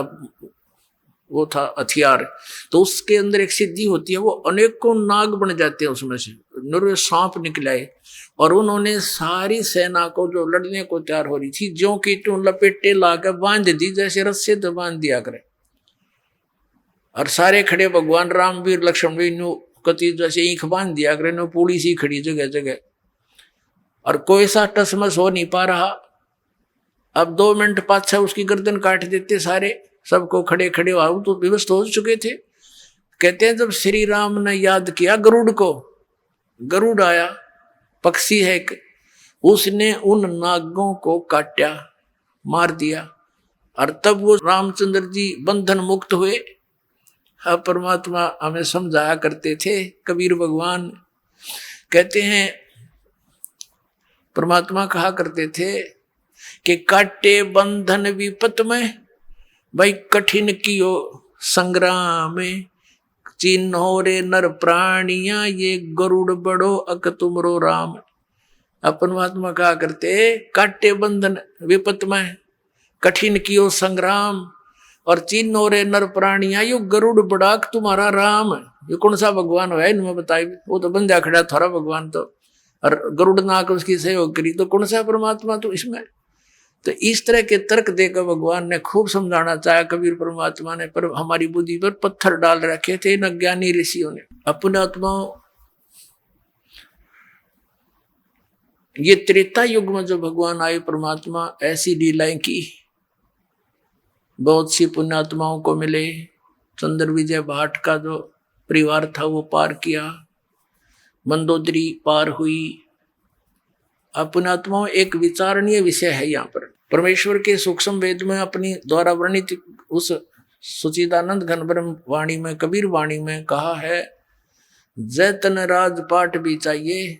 B: वो था हथियार, तो उसके अंदर एक सिद्धि होती है, वो अनेकों नाग बन जाते हैं उसमें से, नर सांप निकलाए, और उन्होंने सारी सेना को जो लड़ने को तैयार हो रही थी ज्यों की त्यों लपेटे लाकर बांध दी, जैसे रस्से तो बांध दिया करे। और सारे खड़े भगवान राम वीर लक्ष्मण भी नो कति जैसे ईख बांध दिया करे, नो पूरी सी खड़ी जगह जगह, और कोई सा टसमस हो नहीं पा रहा। अब 2 मिनट पाछा उसकी गर्दन काट देते सारे, सबको खड़े खड़े आओ तो विवश हो चुके थे। कहते हैं जब श्री राम ने याद किया गरुड़ को, गरुड़ आया, पक्षी है एक, उसने उन नागों को काटा, मार दिया, और तब वो रामचंद्र जी बंधन मुक्त हुए। अब परमात्मा हमें समझाया करते थे, कबीर भगवान कहते हैं, परमात्मा कहा करते थे कि काटे बंधन विपत में, भाई कठिन कियो संग्राम में, चिन्हो रे नर प्राणिया ये गरुड़ बड़ो अक तुमरो राम। अब परमात्मा कहा करते काटे बंधन विपत में, कठिन कियो संग्राम, और चिन्हो रे नर प्राणिया यो गरुड़ बड़ाक तुम्हारा राम। ये कौन सा भगवान है इनमें बताइए, वो तो बंदा खड़ा थारा भगवान, तो और गरुड़ नाक उसकी सहयोग करी, तो कौन सा परमात्मा तो इसमें। तो इस तरह के तर्क देकर भगवान ने खूब समझाना चाहा कबीर परमात्मा ने, पर हमारी बुद्धि पर पत्थर डाल रखे थे इन अज्ञानी ऋषियों ने। अपने आत्माओं, ये त्रेता युग में जो भगवान आए परमात्मा, ऐसी लीलाएं की, बहुत सी पुण्यात्माओं को मिले। चंद्र विजय भाट का जो परिवार था वो पार किया, मंदोदरी पार हुई। पुण्यात्माओं, एक विचारणीय विषय है यहाँ पर। परमेश्वर के सूक्ष्म वेद में अपनी द्वारा वर्णित उस सुचिदानंद घन ब्रह्म वाणी में, कबीर वाणी में कहा है, जैतन राजपाट भी चाहिए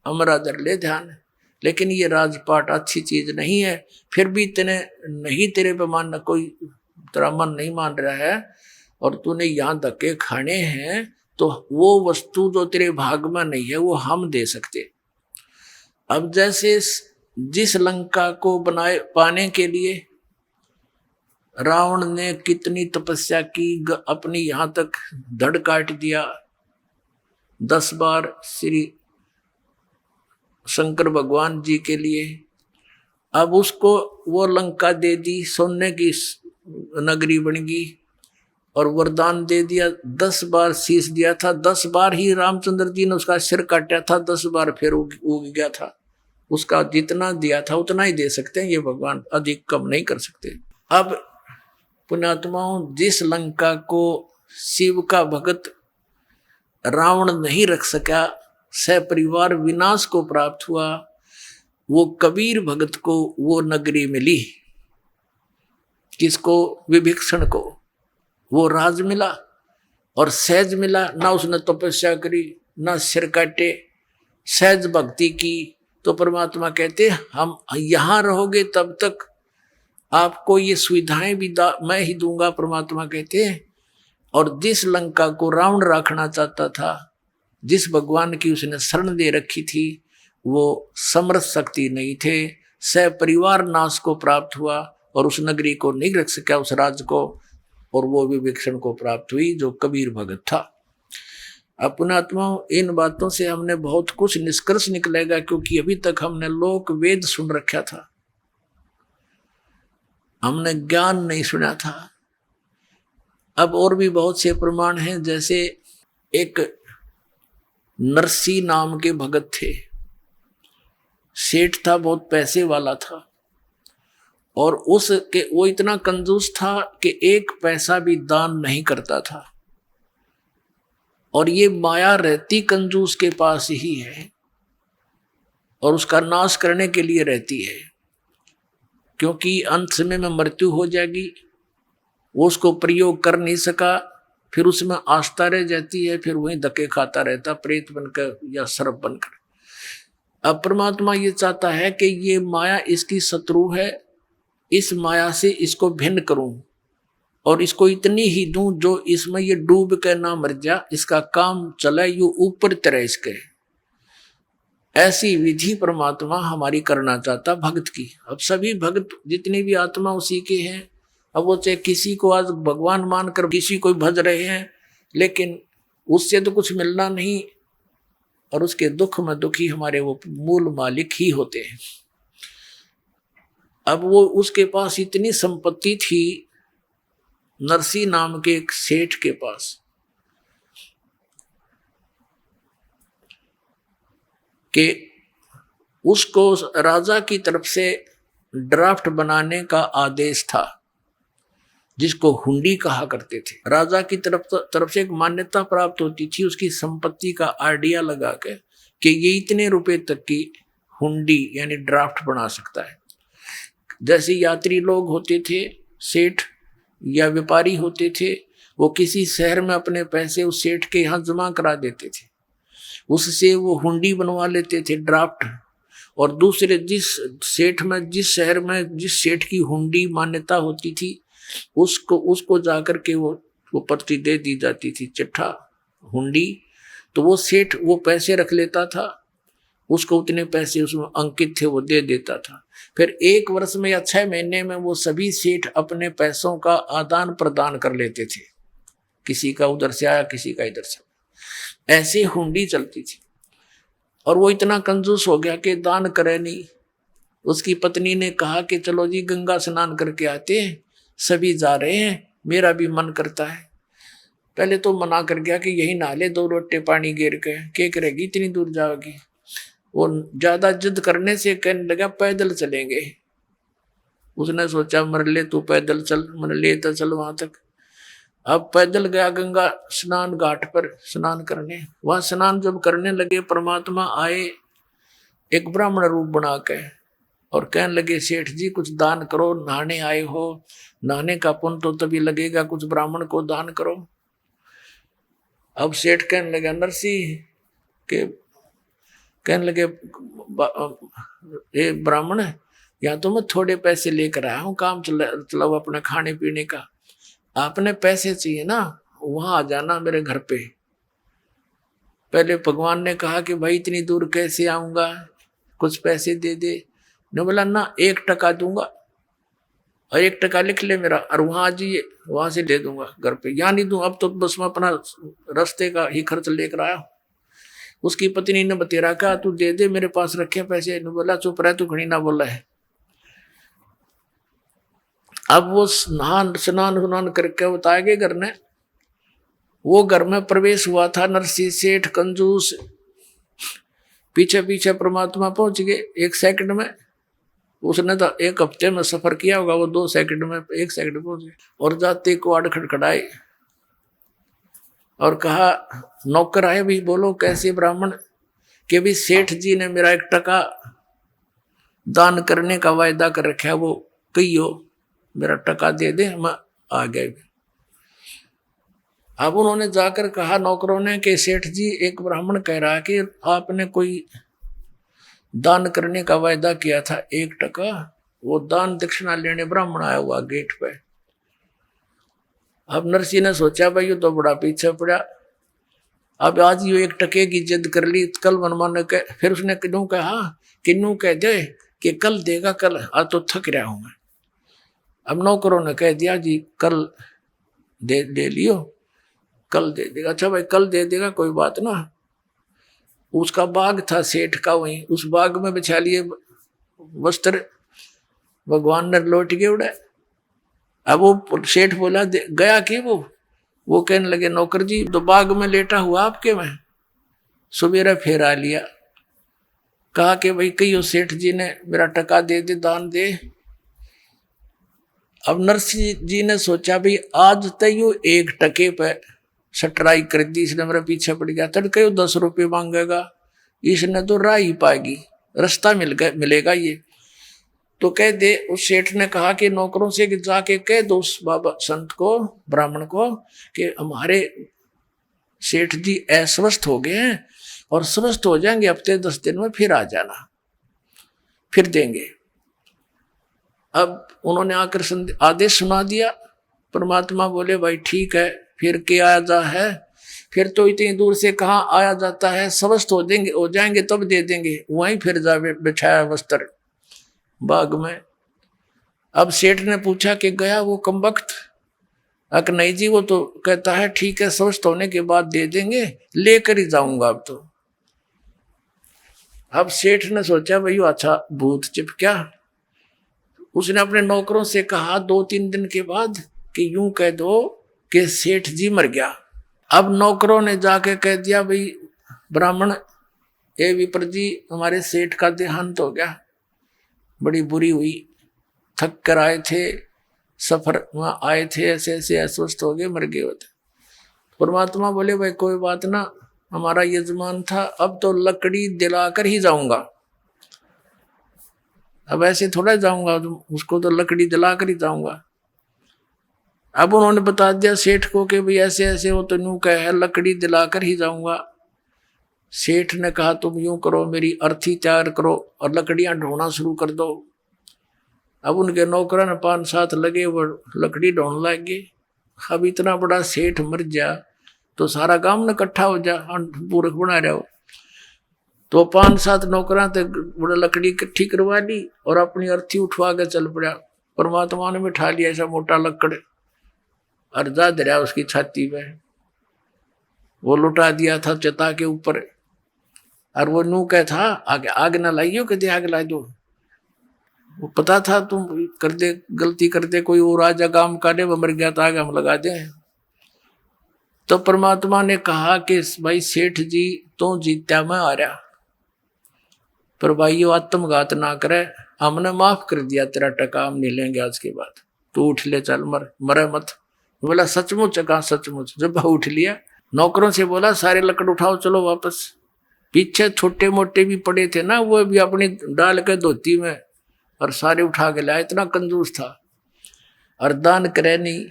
B: अमरा धर ले ध्यान। लेकिन ये राजपाट अच्छी चीज नहीं है, फिर भी तेने नहीं, तेरे पे मान कोई तेरा मन नहीं मान रहा है और तूने यहाँ धक्के खाने हैं, तो वो वस्तु जो तेरे भाग में नहीं है वो हम दे सकते। अब जैसे जिस लंका को बनाए पाने के लिए रावण ने कितनी तपस्या की, अपनी यहाँ तक धड़ काट दिया, 10 बार श्री शंकर भगवान जी के लिए। अब उसको वो लंका दे दी, सोने की नगरी बन गई, और वरदान दे दिया, 10 बार शीश दिया था, 10 बार ही रामचंद्र जी ने उसका सिर काटा था, 10 बार फिर उग गया था। उसका जितना दिया था उतना ही दे सकते हैं ये भगवान, अधिक कम नहीं कर सकते। अब पुण्यात्माओं, जिस लंका को शिव का भक्त रावण नहीं रख सका, सपरिवार विनाश को प्राप्त हुआ, वो कबीर भगत को वो नगरी मिली। किसको? विभीषण को वो राज मिला, और सहज मिला। ना उसने तपस्या करी, ना सिर काटे, सहज भक्ति की। तो परमात्मा कहते हम यहाँ रहोगे तब तक आपको ये सुविधाएं भी मैं ही दूंगा, परमात्मा कहते हैं। और जिस लंका को रावण रखना चाहता था, जिस भगवान की उसने शरण दे रखी थी, वो समर्थ शक्ति नहीं थे, सपरिवार नाश को प्राप्त हुआ, और उस नगरी को नहीं रख सका, उस राज्य को, और वो विभीषण को प्राप्त हुई जो कबीर भगत था। पुण्यात्माओं, इन बातों से हमने बहुत कुछ निष्कर्ष निकलेगा, क्योंकि अभी तक हमने लोक वेद सुन रखा था, हमने ज्ञान नहीं सुना था। अब और भी बहुत से प्रमाण हैं, जैसे एक नरसी नाम के भगत थे, सेठ था, बहुत पैसे वाला था, और उसके वो इतना कंजूस था कि 1 पैसा भी दान नहीं करता था। और ये माया रहती कंजूस के पास ही है, और उसका नाश करने के लिए रहती है, क्योंकि अंत समय में मृत्यु हो जाएगी। वो उसको प्रयोग कर नहीं सका, फिर उसमें आस्था रह जाती है, फिर वहीं धक्के खाता रहता प्रेत बनकर या सर्प बनकर। अब परमात्मा ये चाहता है कि ये माया इसकी शत्रु है, इस माया से इसको भिन्न करूं और इसको इतनी ही दूं जो इसमें ये डूब के ना मर जा, इसका काम चले यू ऊपर तरह इसके। ऐसी विधि परमात्मा हमारी करना चाहता भक्त की। अब सभी भक्त जितनी भी आत्मा उसी के हैं। अब वो चाहे किसी को आज भगवान मानकर किसी को भज रहे हैं, लेकिन उससे तो कुछ मिलना नहीं, और उसके दुख में दुखी हमारे वो मूल मालिक ही होते हैं। अब वो उसके पास इतनी संपत्ति थी, नरसी नाम के एक सेठ के पास, कि उसको राजा की तरफ से ड्राफ्ट बनाने का आदेश था, जिसको हुंडी कहा करते थे। राजा की तरफ से एक मान्यता प्राप्त होती थी उसकी संपत्ति का आइडिया लगा के कि ये इतने रुपए तक की हुंडी यानी ड्राफ्ट बना सकता है। जैसे यात्री लोग होते थे, सेठ या व्यापारी होते थे, वो किसी शहर में अपने पैसे उस सेठ के यहाँ जमा करा देते थे, उससे वो हुंडी बनवा लेते थे ड्राफ्ट, और दूसरे जिस शहर में जिस सेठ की हुंडी मान्यता होती थी उसको जाकर के वो पर्ची दे दी जाती थी, चिट्ठा हुंडी। तो वो सेठ वो पैसे रख लेता था, उसको उतने पैसे उसमें अंकित थे वो दे देता था। फिर 1 वर्ष में या 6 महीने में वो सभी सेठ अपने पैसों का आदान प्रदान कर लेते थे, किसी का उधर से आया किसी का इधर से। ऐसे हुंडी चलती थी। और वो इतना कंजूस हो गया कि दान करे नहीं। उसकी पत्नी ने कहा कि चलो जी गंगा स्नान करके आते हैं, सभी जा रहे हैं, मेरा भी मन करता है। पहले तो मना कर गया कि यही नहा ले 2 लोटे पानी गिर के, क्या करेगी इतनी दूर जाओगी। वो ज्यादा जिद करने से कहने लगा पैदल चलेंगे। उसने सोचा मर ले तू पैदल चल, मर ले तो चल वहां तक। अब पैदल गया गंगा स्नान घाट पर स्नान करने। वहां स्नान जब करने लगे, परमात्मा आए एक ब्राह्मण रूप बना के और कहने लगे सेठ जी कुछ दान करो, नहाने आए हो, नहाने का पुण्य तो तभी लगेगा, कुछ ब्राह्मण को दान करो। अब सेठ कहने लगे नरसी के, कहने लगे ये ब्राह्मण यहाँ तो मैं थोड़े पैसे लेकर आया हूँ, काम चलाओ अपने खाने पीने का, आपने पैसे चाहिए ना वहां आ जाना मेरे घर पे। पहले भगवान ने कहा कि भाई इतनी दूर कैसे आऊंगा, कुछ पैसे दे दे। ने बोला ना 1 टका दूंगा, और 1 टका लिख ले मेरा, और वहां आ जाइए वहां से दे दूंगा घर पे, यहाँ नहीं दूं, अब तो बस मैं अपना रास्ते का ही खर्च लेकर आया। उसकी पत्नी ने बतेरा कहा तू दे दे, मेरे पास रखे पैसे। ने बोला चुप रह तू, घड़ी ना बोला है। अब वो स्नान करके बताया गए घर ने, वो घर में प्रवेश हुआ था नरसी सेठ कंजूस, पीछे पीछे परमात्मा पहुंच गए 1 सेकंड में। उसने तो 1 हफ्ते में सफर किया होगा, वो 2 सेकंड में 1 सेकंड पहुंच गए। और जाते क्वाड खड़खड़ाए और कहा नौकर आए भी, बोलो कैसे ब्राह्मण, कि भी सेठ जी ने मेरा 1 टका दान करने का वायदा कर रखा है, वो कहियो मेरा टका दे दे, मैं आ गए। अब उन्होंने जाकर कहा नौकरों ने कि सेठ जी एक ब्राह्मण कह रहा है कि आपने कोई दान करने का वायदा किया था 1 टका, वो दान दक्षिणा लेने ब्राह्मण आया हुआ गेट पे। अब नरसी ने सोचा भाई ये तो बड़ा पीछे पड़ा, अब आज ये 1 टके की जिद कर ली, कल मनमाने के। फिर उसने किन्नू कह दे कि कल देगा, कल आज तो थक रहा हूं मैं। अब नौकरों ने कह दिया जी कल दे लियो, कल दे देगा। अच्छा भाई कल दे देगा कोई बात ना। उसका बाग था सेठ का, वहीं उस बाग में बिछा लिए वस्त्र, भगवान ने लौट के उड़े। अब वो सेठ बोला गया कि वो कहने लगे नौकर जी तो बाग में लेटा हुआ आपके में। सुबेरा फिर आ लिया, कहा कि भाई कहियो सेठ जी ने मेरा टका दे दे, दान दे। अब नरसी जी ने सोचा भाई आज तय 1 टके पे सटराई कर दी, इसने मेरे पीछे पड़ गया, तड़के 10 रुपये मांगेगा, इसने तो राह ही पाएगी, रास्ता मिलेगा ये। तो कह दे, उस सेठ ने कहा कि नौकरों से कि जाके कह दो उस बाबा संत को, ब्राह्मण को, कि हमारे सेठ जी अस्वस्थ हो गए हैं और स्वस्थ हो जाएंगे, हफ्ते 10 दिन में फिर आ जाना, फिर देंगे। अब उन्होंने आकर आदेश सुना दिया। परमात्मा बोले भाई ठीक है, फिर क्या आया है, फिर तो इतनी दूर से कहाँ आया जाता है, स्वस्थ हो जाएंगे तब दे देंगे। वहीं फिर जा बिछाया वस्त्र बाग में। अब सेठ ने पूछा कि गया वो कमबख्त? अक नहीं जी, वो तो कहता है ठीक है स्वस्थ होने के बाद दे देंगे, लेकर ही जाऊंगा अब तो। अब सेठ ने सोचा भाई अच्छा भूत चिपका। उसने अपने नौकरों से कहा 2-3 दिन के बाद कि यूं कह दो कि सेठ जी मर गया। अब नौकरों ने जाके कह दिया भाई ब्राह्मण, ए विप्र जी, हमारे सेठ का देहांत हो गया, बड़ी बुरी हुई, थक कर आए थे, सफर वहां आए थे, ऐसे ऐसे अस्वस्थ हो गए, मर गए होते। परमात्मा बोले भाई कोई बात ना, हमारा यजमान था, अब तो लकड़ी दिलाकर ही जाऊंगा। अब ऐसे थोड़ा जाऊंगा, उसको तो लकड़ी दिलाकर ही जाऊंगा। अब उन्होंने बता दिया सेठ को कि भाई ऐसे ऐसे वो तो यूं कह है, लकड़ी दिलाकर ही जाऊंगा। सेठ ने कहा तुम यूं करो, मेरी अर्थी तैयार करो और लकड़ियां ढोना शुरू कर दो। अब उनके नौकरों ने 5-7 लगे, वो लकड़ी ढोने लग गए। अब इतना बड़ा सेठ मर जा तो सारा गांव न इकट्ठा हो जा, पूरक बना रहे हो। तो 5-7 नौकरा तक बड़ा लकड़ी इकट्ठी करवा ली और अपनी अर्थी उठवा के चल पड़ा। परमात्मा ने बिठा लिया ऐसा मोटा लकड़, अर्जा दरिया उसकी छाती पे, वो लुटा दिया था चता के ऊपर। और वो नू कह था आगे आग ना लाइयो, कदे आग ला दो। वो पता था तुम कर दे, गलती कर दे, कोई और राजा काम करे, वो मर गया तो आगे हम लगा दे। तो परमात्मा ने कहा कि भाई सेठ जी तो जीत्या, मैं आ रहा, पर भाई वो आत्मघात ना करे, हमने माफ कर दिया तेरा टका, हम नहीं लेंगे आज के बाद, तू उठ ले, चल मरे मत। बोला सचमुच? कहा सचमुच। जब उठ लिया, नौकरों से बोला सारे लकड़ उठाओ चलो वापस। पीछे छोटे मोटे भी पड़े थे ना, वो भी अपनी डाल के धोती में और सारे उठा के लाया, इतना कंजूस था। और दान करे नहीं।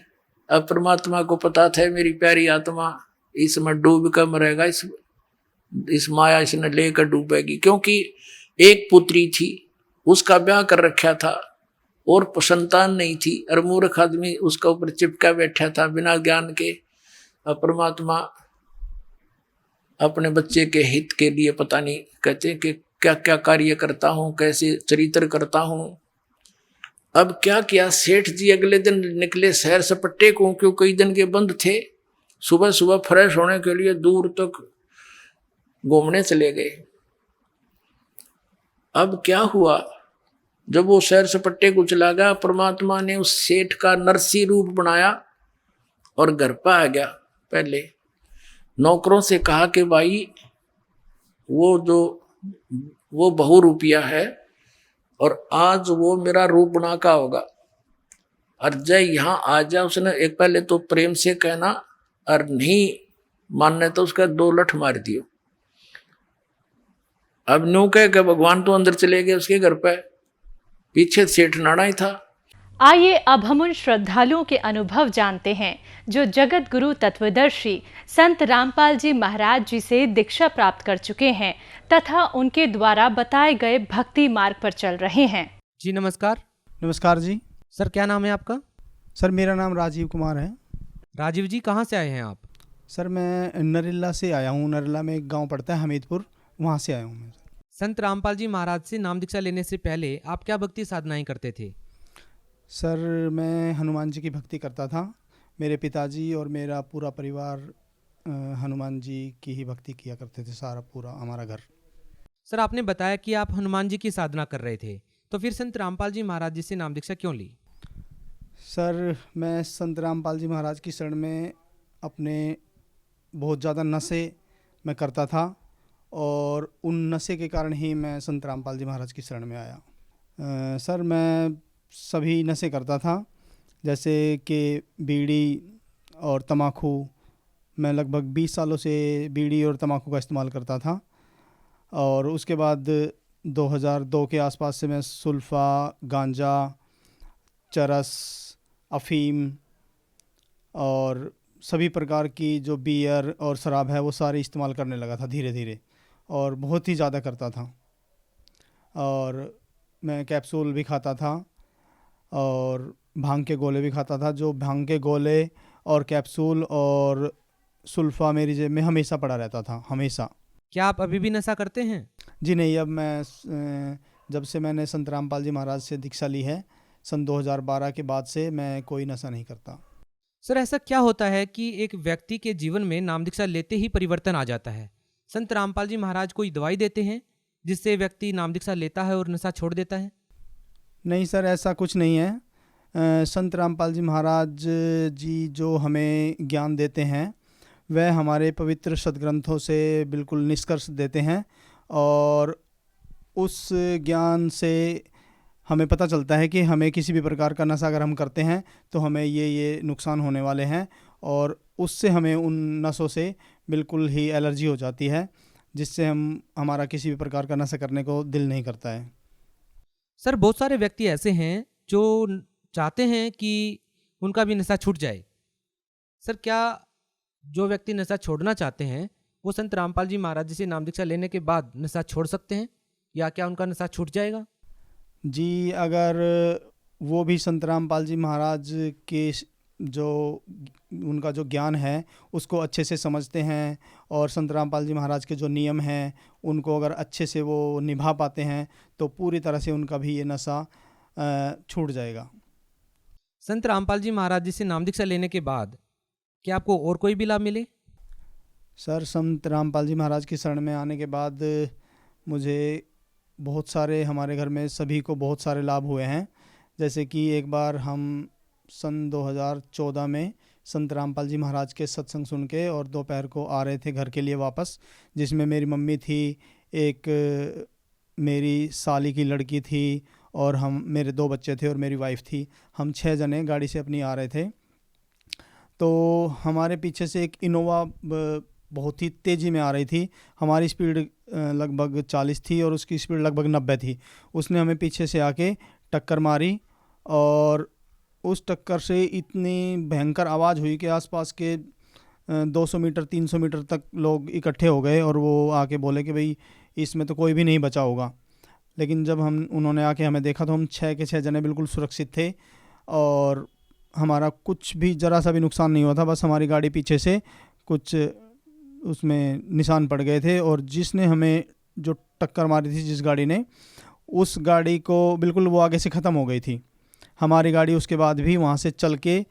B: अब परमात्मा को पता था मेरी प्यारी आत्मा इसमें डूब कर मरेगा, इस माया इसने लेकर डूबेगी। क्योंकि एक पुत्री थी, उसका ब्याह कर रखा था और संतान नहीं थी, और मूर्ख आदमी उसका ऊपर चिपका बैठा था बिना ज्ञान के। अब परमात्मा अपने बच्चे के हित के लिए पता नहीं कहते कि क्या क्या कार्य करता हूं, कैसे चरित्र करता हूं। अब क्या किया, सेठ जी अगले दिन निकले शहर सपट्टे को, क्यों कई दिन के बंद थे। सुबह सुबह फ्रेश होने के लिए दूर तक घूमने चले गए। अब क्या हुआ, जब वो शहर सपट्टे को चला गया, परमात्मा ने उस सेठ का नरसी रूप बनाया और घर पर आ गया। पहले नौकरों से कहा कि भाई वो बहु रुपया है और आज वो मेरा रूप बना का होगा, और जय यहाँ आ जा। उसने एक पहले तो प्रेम से कहना, और नहीं मानने तो उसका 2 लठ मार दियो। अब न्यू कह के भगवान तो अंदर चले गए उसके घर पे, पीछे सेठ नाड़ा ही था।
C: आइए अब हम उन श्रद्धालुओं के अनुभव जानते हैं जो जगत गुरु तत्वदर्शी संत रामपाल जी महाराज जी से दीक्षा प्राप्त कर चुके हैं तथा उनके द्वारा बताए गए भक्ति मार्ग पर चल रहे हैं।
D: जी नमस्कार।
E: नमस्कार जी।
D: सर क्या नाम है आपका?
E: सर मेरा नाम राजीव कुमार है।
D: राजीव जी कहाँ से आए हैं आप?
E: सर मैं नरेला से आया हूँ। नरेला में एक गांव पड़ता है हमीदपुर, वहाँ से आया हूँ मैं।
D: संत रामपाल जी महाराज से नाम दीक्षा लेने से पहले आप क्या भक्ति साधनाएं करते थे?
E: सर मैं हनुमान जी की भक्ति करता था। मेरे पिताजी और मेरा पूरा परिवार हनुमान जी की ही भक्ति किया करते थे, सारा पूरा हमारा घर।
D: सर आपने बताया कि आप हनुमान जी की साधना कर रहे थे, तो फिर संत रामपाल जी महाराज जी से नाम दीक्षा क्यों ली?
E: सर मैं संत रामपाल जी महाराज की शरण में अपने बहुत ज़्यादा नशे मैं करता था, और उन नशे के कारण ही मैं संत रामपाल जी महाराज की शरण में आया। सर मैं सभी नशे करता था, जैसे कि बीड़ी और तम्बाकू। मैं लगभग 20 सालों से बीड़ी और तम्बाकू का इस्तेमाल करता था, और उसके बाद 2002 के आसपास से मैं सुल्फा, गांजा, चरस, अफ़ीम और सभी प्रकार की जो बियर और शराब है वो सारी इस्तेमाल करने लगा था धीरे धीरे, और बहुत ही ज़्यादा करता था। और मैं कैप्सूल भी खाता था और भांग के गोले भी खाता था। जो भांग के गोले और कैप्सूल और सुल्फा मेरी जेब में हमेशा पड़ा रहता था, हमेशा।
D: क्या आप अभी भी नशा करते हैं?
E: जी नहीं, अब मैं जब से मैंने संत रामपाल जी महाराज से दीक्षा ली है सन 2012 के बाद से मैं कोई नशा नहीं करता।
D: सर, ऐसा क्या होता है कि एक व्यक्ति के जीवन में नाम दीक्षा लेते ही परिवर्तन आ जाता है? संत रामपाल जी महाराज कोई दवाई देते हैं जिससे व्यक्ति नाम दीक्षा लेता है और नशा छोड़ देता है?
E: नहीं सर, ऐसा कुछ नहीं है। संत रामपाल जी महाराज जी जो हमें ज्ञान देते हैं वह हमारे पवित्र सदग्रंथों से बिल्कुल निष्कर्ष देते हैं, और उस ज्ञान से हमें पता चलता है कि हमें किसी भी प्रकार का नशा अगर हम करते हैं तो हमें ये नुकसान होने वाले हैं, और उससे हमें उन नशों से बिल्कुल ही एलर्जी हो जाती है, जिससे हमारा किसी भी प्रकार का नशा करने को दिल नहीं करता है।
D: सर, बहुत सारे व्यक्ति ऐसे हैं जो चाहते हैं कि उनका भी नशा छूट जाए। सर, क्या जो व्यक्ति नशा छोड़ना चाहते हैं वो संत रामपाल जी महाराज जी से नाम दीक्षा लेने के बाद नशा छोड़ सकते हैं, या क्या उनका नशा छूट जाएगा?
E: जी, अगर वो भी संत रामपाल जी महाराज के जो उनका जो ज्ञान है उसको अच्छे से समझते हैं, और संत रामपाल जी महाराज के जो नियम हैं उनको अगर अच्छे से वो निभा पाते हैं तो पूरी तरह से उनका भी ये नशा छूट जाएगा।
D: संत रामपाल जी महाराज जी से नाम दीक्षा लेने के बाद क्या आपको और कोई भी लाभ मिले?
E: सर, संत रामपाल जी महाराज की शरण में आने के बाद मुझे बहुत सारे, हमारे घर में सभी को बहुत सारे लाभ हुए हैं। जैसे कि एक बार हम सन 2014 में संत रामपाल जी महाराज के सत्संग सुन के और दोपहर को आ रहे थे घर के लिए वापस, जिसमें मेरी मम्मी थी, एक मेरी साली की लड़की थी, और मेरे 2 बच्चे थे और मेरी वाइफ थी। हम 6 जने गाड़ी से अपनी आ रहे थे, तो हमारे पीछे से एक इनोवा बहुत ही तेज़ी में आ रही थी। हमारी स्पीड लगभग 40 थी और उसकी स्पीड लगभग 90 थी। उसने हमें पीछे से आके टक्कर मारी, और उस टक्कर से इतनी भयंकर आवाज़ हुई कि आसपास के 200 मीटर 300 मीटर तक लोग इकट्ठे हो गए, और वो आके बोले कि भाई इसमें तो कोई भी नहीं बचा होगा। लेकिन जब उन्होंने आके हमें देखा तो हम 6 के 6 जने बिल्कुल सुरक्षित थे, और हमारा कुछ भी ज़रा सा भी नुकसान नहीं हुआ था। बस हमारी गाड़ी पीछे से कुछ उसमें निशान पड़ गए थे, और जिसने हमें जो टक्कर मारी थी, जिस गाड़ी ने, उस गाड़ी को बिल्कुल वो आगे से ख़त्म हो गई थी। हमारी गाड़ी उसके बाद भी वहाँ से चल के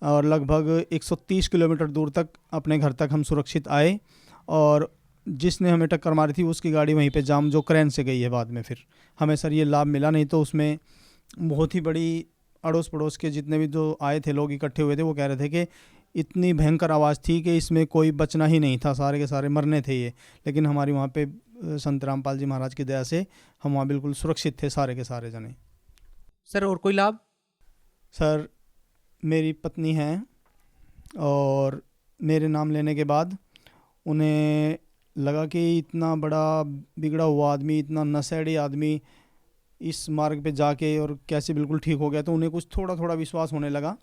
E: और लगभग 130 किलोमीटर दूर तक अपने घर तक हम सुरक्षित आए, और जिसने हमें टक्कर मारी थी उसकी गाड़ी वहीं पे जाम, जो क्रेन से गई है बाद में। फिर हमें सर ये लाभ मिला, नहीं तो उसमें बहुत ही बड़ी अड़ोस पड़ोस के जितने भी जो आए थे लोग इकट्ठे हुए थे, वो कह रहे थे कि इतनी भयंकर आवाज़ थी कि इसमें कोई बचना ही नहीं था, सारे के सारे मरने थे ये। लेकिन हमारी वहाँ पे संत रामपाल जी महाराज की दया से हम वहाँ बिल्कुल सुरक्षित थे, सारे के सारे जने।
D: सर, और कोई लाभ?
E: सर, मेरी पत्नी हैं, और मेरे नाम लेने के बाद उन्हें लगा कि इतना बड़ा बिगड़ा हुआ आदमी, इतना नशेड़ी आदमी इस मार्ग पे जाके और कैसे बिल्कुल ठीक हो गया, तो उन्हें कुछ थोड़ा थोड़ा विश्वास होने लगा।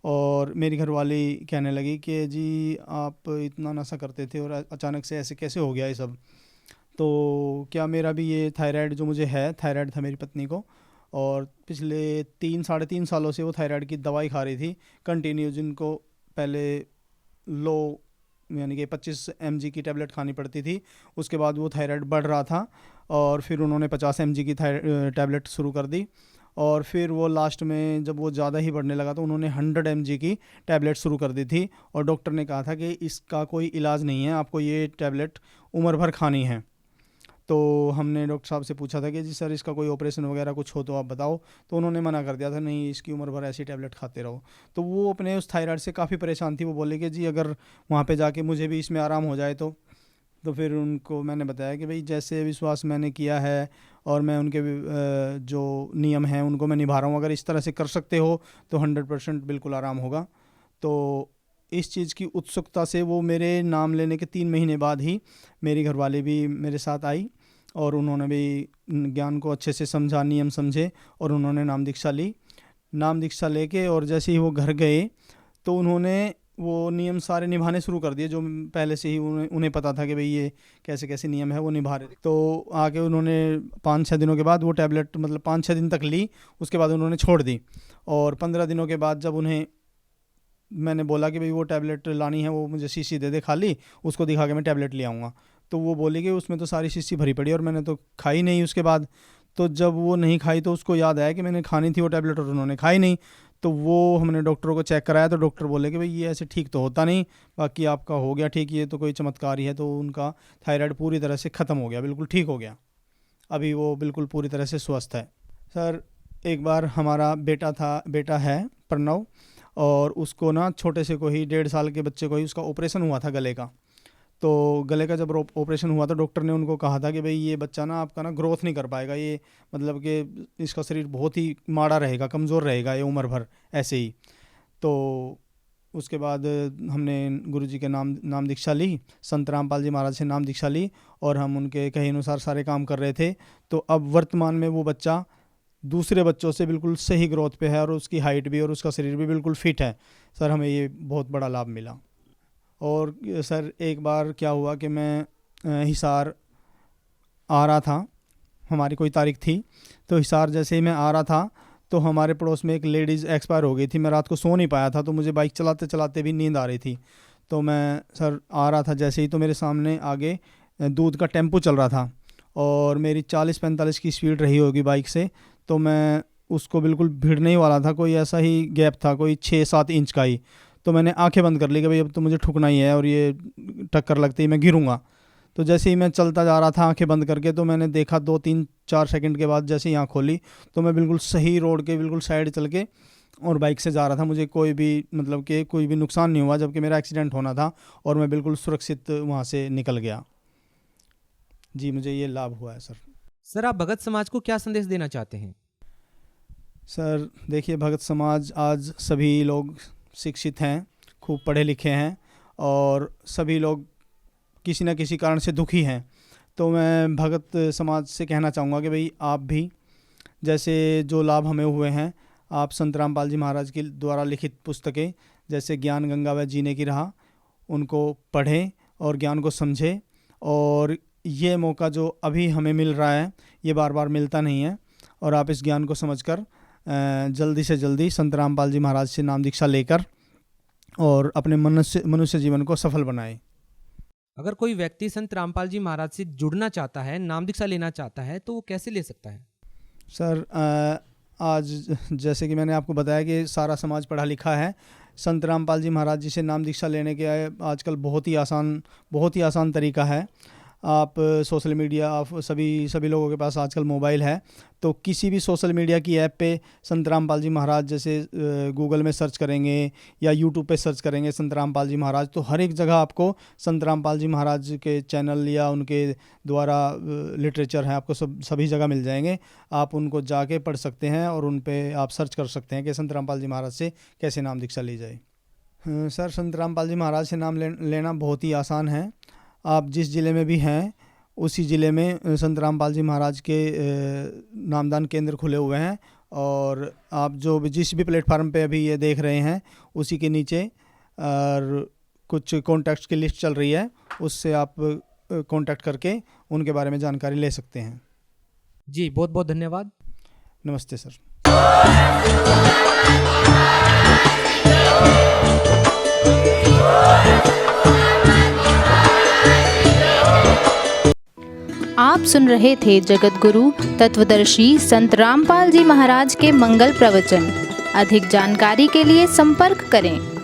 E: और मेरी घरवाली कहने लगी कि जी आप इतना नशा करते थे और अचानक से ऐसे कैसे हो गया ये सब। तो क्या मेरा भी ये थायराइड जो मुझे है, थायराइड था मेरी पत्नी को, और पिछले 3 साढ़े 3 सालों से वो थायराइड की दवाई खा रही थी कंटिन्यू, जिनको पहले लो यानी कि 25 mg की टैबलेट खानी पड़ती थी। उसके बाद वो थायराइड बढ़ रहा था, और फिर उन्होंने 50 mg की टैबलेट शुरू कर दी, और फिर वो लास्ट में जब वो ज़्यादा ही बढ़ने लगा तो उन्होंने 100 mg की टैबलेट शुरू कर दी थी, और डॉक्टर ने कहा था कि इसका कोई इलाज नहीं है, आपको ये टैबलेट उम्र भर खानी है। तो हमने डॉक्टर साहब से पूछा था कि जी सर इसका कोई ऑपरेशन वगैरह कुछ हो तो आप बताओ, तो उन्होंने मना कर दिया था, नहीं इसकी उम्र भर ऐसी टैबलेट खाते रहो। तो वो अपने उस थायराइड से काफ़ी परेशान थी। वो बोले कि जी अगर वहाँ पे जाके मुझे भी इसमें आराम हो जाए तो फिर उनको मैंने बताया कि भाई जैसे विश्वास मैंने किया है और मैं उनके जो नियम हैं उनको मैं निभा रहा हूँ, अगर इस तरह से कर सकते हो तो 100% बिल्कुल आराम होगा। तो इस चीज़ की उत्सुकता से वो मेरे नाम लेने के 3 महीने बाद ही मेरी घरवाली भी मेरे साथ आई, और उन्होंने भी ज्ञान को अच्छे से समझा, नियम समझे और उन्होंने नाम दीक्षा ली। नाम दीक्षा लेके और जैसे ही वो घर गए तो उन्होंने वो नियम सारे निभाने शुरू कर दिए जो पहले से ही उन्हें पता था कि भाई ये कैसे कैसे नियम है, वो निभा रहे थे। तो आके उन्होंने 5-6 दिनों के बाद वो टैबलेट मतलब 5-6 दिन तक ली, उसके बाद उन्होंने छोड़ दी। और 15 दिनों के बाद जब उन्हें मैंने बोला कि भाई वो टैबलेट लानी है, वो मुझे शीशी दे दे खाली, उसको दिखा के मैं टैबलेट ले आऊँगा, तो वो बोली कि उसमें तो सारी शीशी भरी पड़ी और मैंने तो खाई नहीं उसके बाद। तो जब वो नहीं खाई तो उसको याद आया कि मैंने खानी थी वो टैबलेट और उन्होंने खाई नहीं। तो वो हमने डॉक्टरों को चेक कराया तो डॉक्टर बोले कि भाई ये ऐसे ठीक तो होता नहीं, बाकी आपका हो गया ठीक, ये तो कोई चमत्कार ही है। तो उनका थायराइड पूरी तरह से ख़त्म हो गया, बिल्कुल ठीक हो गया, अभी वो बिल्कुल पूरी तरह से स्वस्थ है। सर एक बार हमारा बेटा है प्रणव, और उसको ना छोटे से को ही 1.5 साल के बच्चे को ही उसका ऑपरेशन हुआ था गले का। तो गले का जब ऑपरेशन हुआ तो डॉक्टर ने उनको कहा था कि भाई ये बच्चा ना आपका ना ग्रोथ नहीं कर पाएगा, ये मतलब कि इसका शरीर बहुत ही माड़ा रहेगा, कमज़ोर रहेगा ये उम्र भर ऐसे ही। तो उसके बाद हमने गुरुजी के नाम दीक्षा ली, संत रामपाल जी महाराज से नाम दीक्षा ली और हम उनके कहे अनुसार सारे काम कर रहे थे। तो अब वर्तमान में वो बच्चा दूसरे बच्चों से बिल्कुल सही ग्रोथ पे है और उसकी हाइट भी और उसका शरीर भी बिल्कुल फिट है। सर हमें ये बहुत बड़ा लाभ मिला। और सर एक बार क्या हुआ कि मैं हिसार आ रहा था, हमारी कोई तारीख थी, तो हिसार जैसे ही मैं आ रहा था तो हमारे पड़ोस में एक लेडीज़ एक्सपायर हो गई थी। मैं रात को सो नहीं पाया था, तो मुझे बाइक चलाते चलाते भी नींद आ रही थी। तो मैं सर आ रहा था जैसे ही, तो मेरे सामने आगे दूध का टेम्पो चल रहा था और मेरी 40-45 की स्पीड रही होगी बाइक से। तो मैं उसको बिल्कुल भिड़ने ही वाला था, कोई ऐसा ही गैप था कोई 6-7 इंच का ही। तो मैंने आंखें बंद कर ली कि भाई अब तो मुझे ठुकना ही है और ये टक्कर लगते ही मैं गिरूंगा। तो जैसे ही मैं चलता जा रहा था आंखें बंद करके, तो मैंने देखा 2-3-4 सेकंड के बाद जैसे ही आँख खोली तो मैं बिल्कुल सही रोड के बिल्कुल साइड चल के और बाइक से जा रहा था। मुझे कोई भी मतलब कि कोई भी नुकसान नहीं हुआ, जबकि मेरा एक्सीडेंट होना था और मैं बिल्कुल सुरक्षित वहाँ से निकल गया। जी मुझे ये लाभ हुआ है सर।
D: सर आप भगत समाज को क्या संदेश देना चाहते हैं?
E: सर देखिए, भगत समाज आज सभी लोग शिक्षित हैं, खूब पढ़े लिखे हैं और सभी लोग किसी न किसी कारण से दुखी हैं। तो मैं भगत समाज से कहना चाहूँगा कि भाई आप भी जैसे जो लाभ हमें हुए हैं, आप संत रामपाल जी महाराज के द्वारा लिखित पुस्तकें जैसे ज्ञान गंगा व जीने की राह, उनको पढ़ें और ज्ञान को समझें। और ये मौका जो अभी हमें मिल रहा है ये बार बार मिलता नहीं है, और आप इस ज्ञान को समझकर जल्दी से जल्दी संत रामपाल जी महाराज से नाम दीक्षा लेकर और अपने मनुष्य जीवन को सफल बनाएं।
D: अगर कोई व्यक्ति संत रामपाल जी महाराज से जुड़ना चाहता है, नाम दीक्षा लेना चाहता है, तो वो कैसे ले सकता है?
E: सर आज जैसे कि मैंने आपको बताया कि सारा समाज पढ़ा लिखा है। संत रामपाल जी महाराज जी से नाम दीक्षा लेने के आजकल बहुत ही आसान तरीका है। आप सोशल मीडिया, आप सभी लोगों के पास आजकल मोबाइल है, तो किसी भी सोशल मीडिया की ऐप पे संत रामपाल जी महाराज जैसे गूगल में सर्च करेंगे या यूट्यूब पे सर्च करेंगे संत रामपाल जी महाराज, तो हर एक जगह आपको संत रामपाल जी महाराज के चैनल या उनके द्वारा लिटरेचर है, आपको सभी जगह मिल जाएंगे। आप उनको जाके पढ़ सकते हैं और उन पे आप सर्च कर सकते हैं कि संत रामपाल जी महाराज से कैसे नाम दीक्षा ली जाए। सर संत रामपाल जी महाराज से नाम लेना बहुत ही आसान है। आप जिस ज़िले में भी हैं उसी ज़िले में संत रामपाल जी महाराज के नामदान केंद्र खुले हुए हैं, और आप जिस भी प्लेटफार्म पे अभी ये देख रहे हैं उसी के नीचे और कुछ कॉन्टैक्ट्स की लिस्ट चल रही है, उससे आप कॉन्टैक्ट करके उनके बारे में जानकारी ले सकते हैं।
D: जी बहुत बहुत धन्यवाद।
E: नमस्ते सर।
F: आप सुन रहे थे जगत गुरु तत्वदर्शी संत रामपाल जी महाराज के मंगल प्रवचन। अधिक जानकारी के लिए संपर्क करें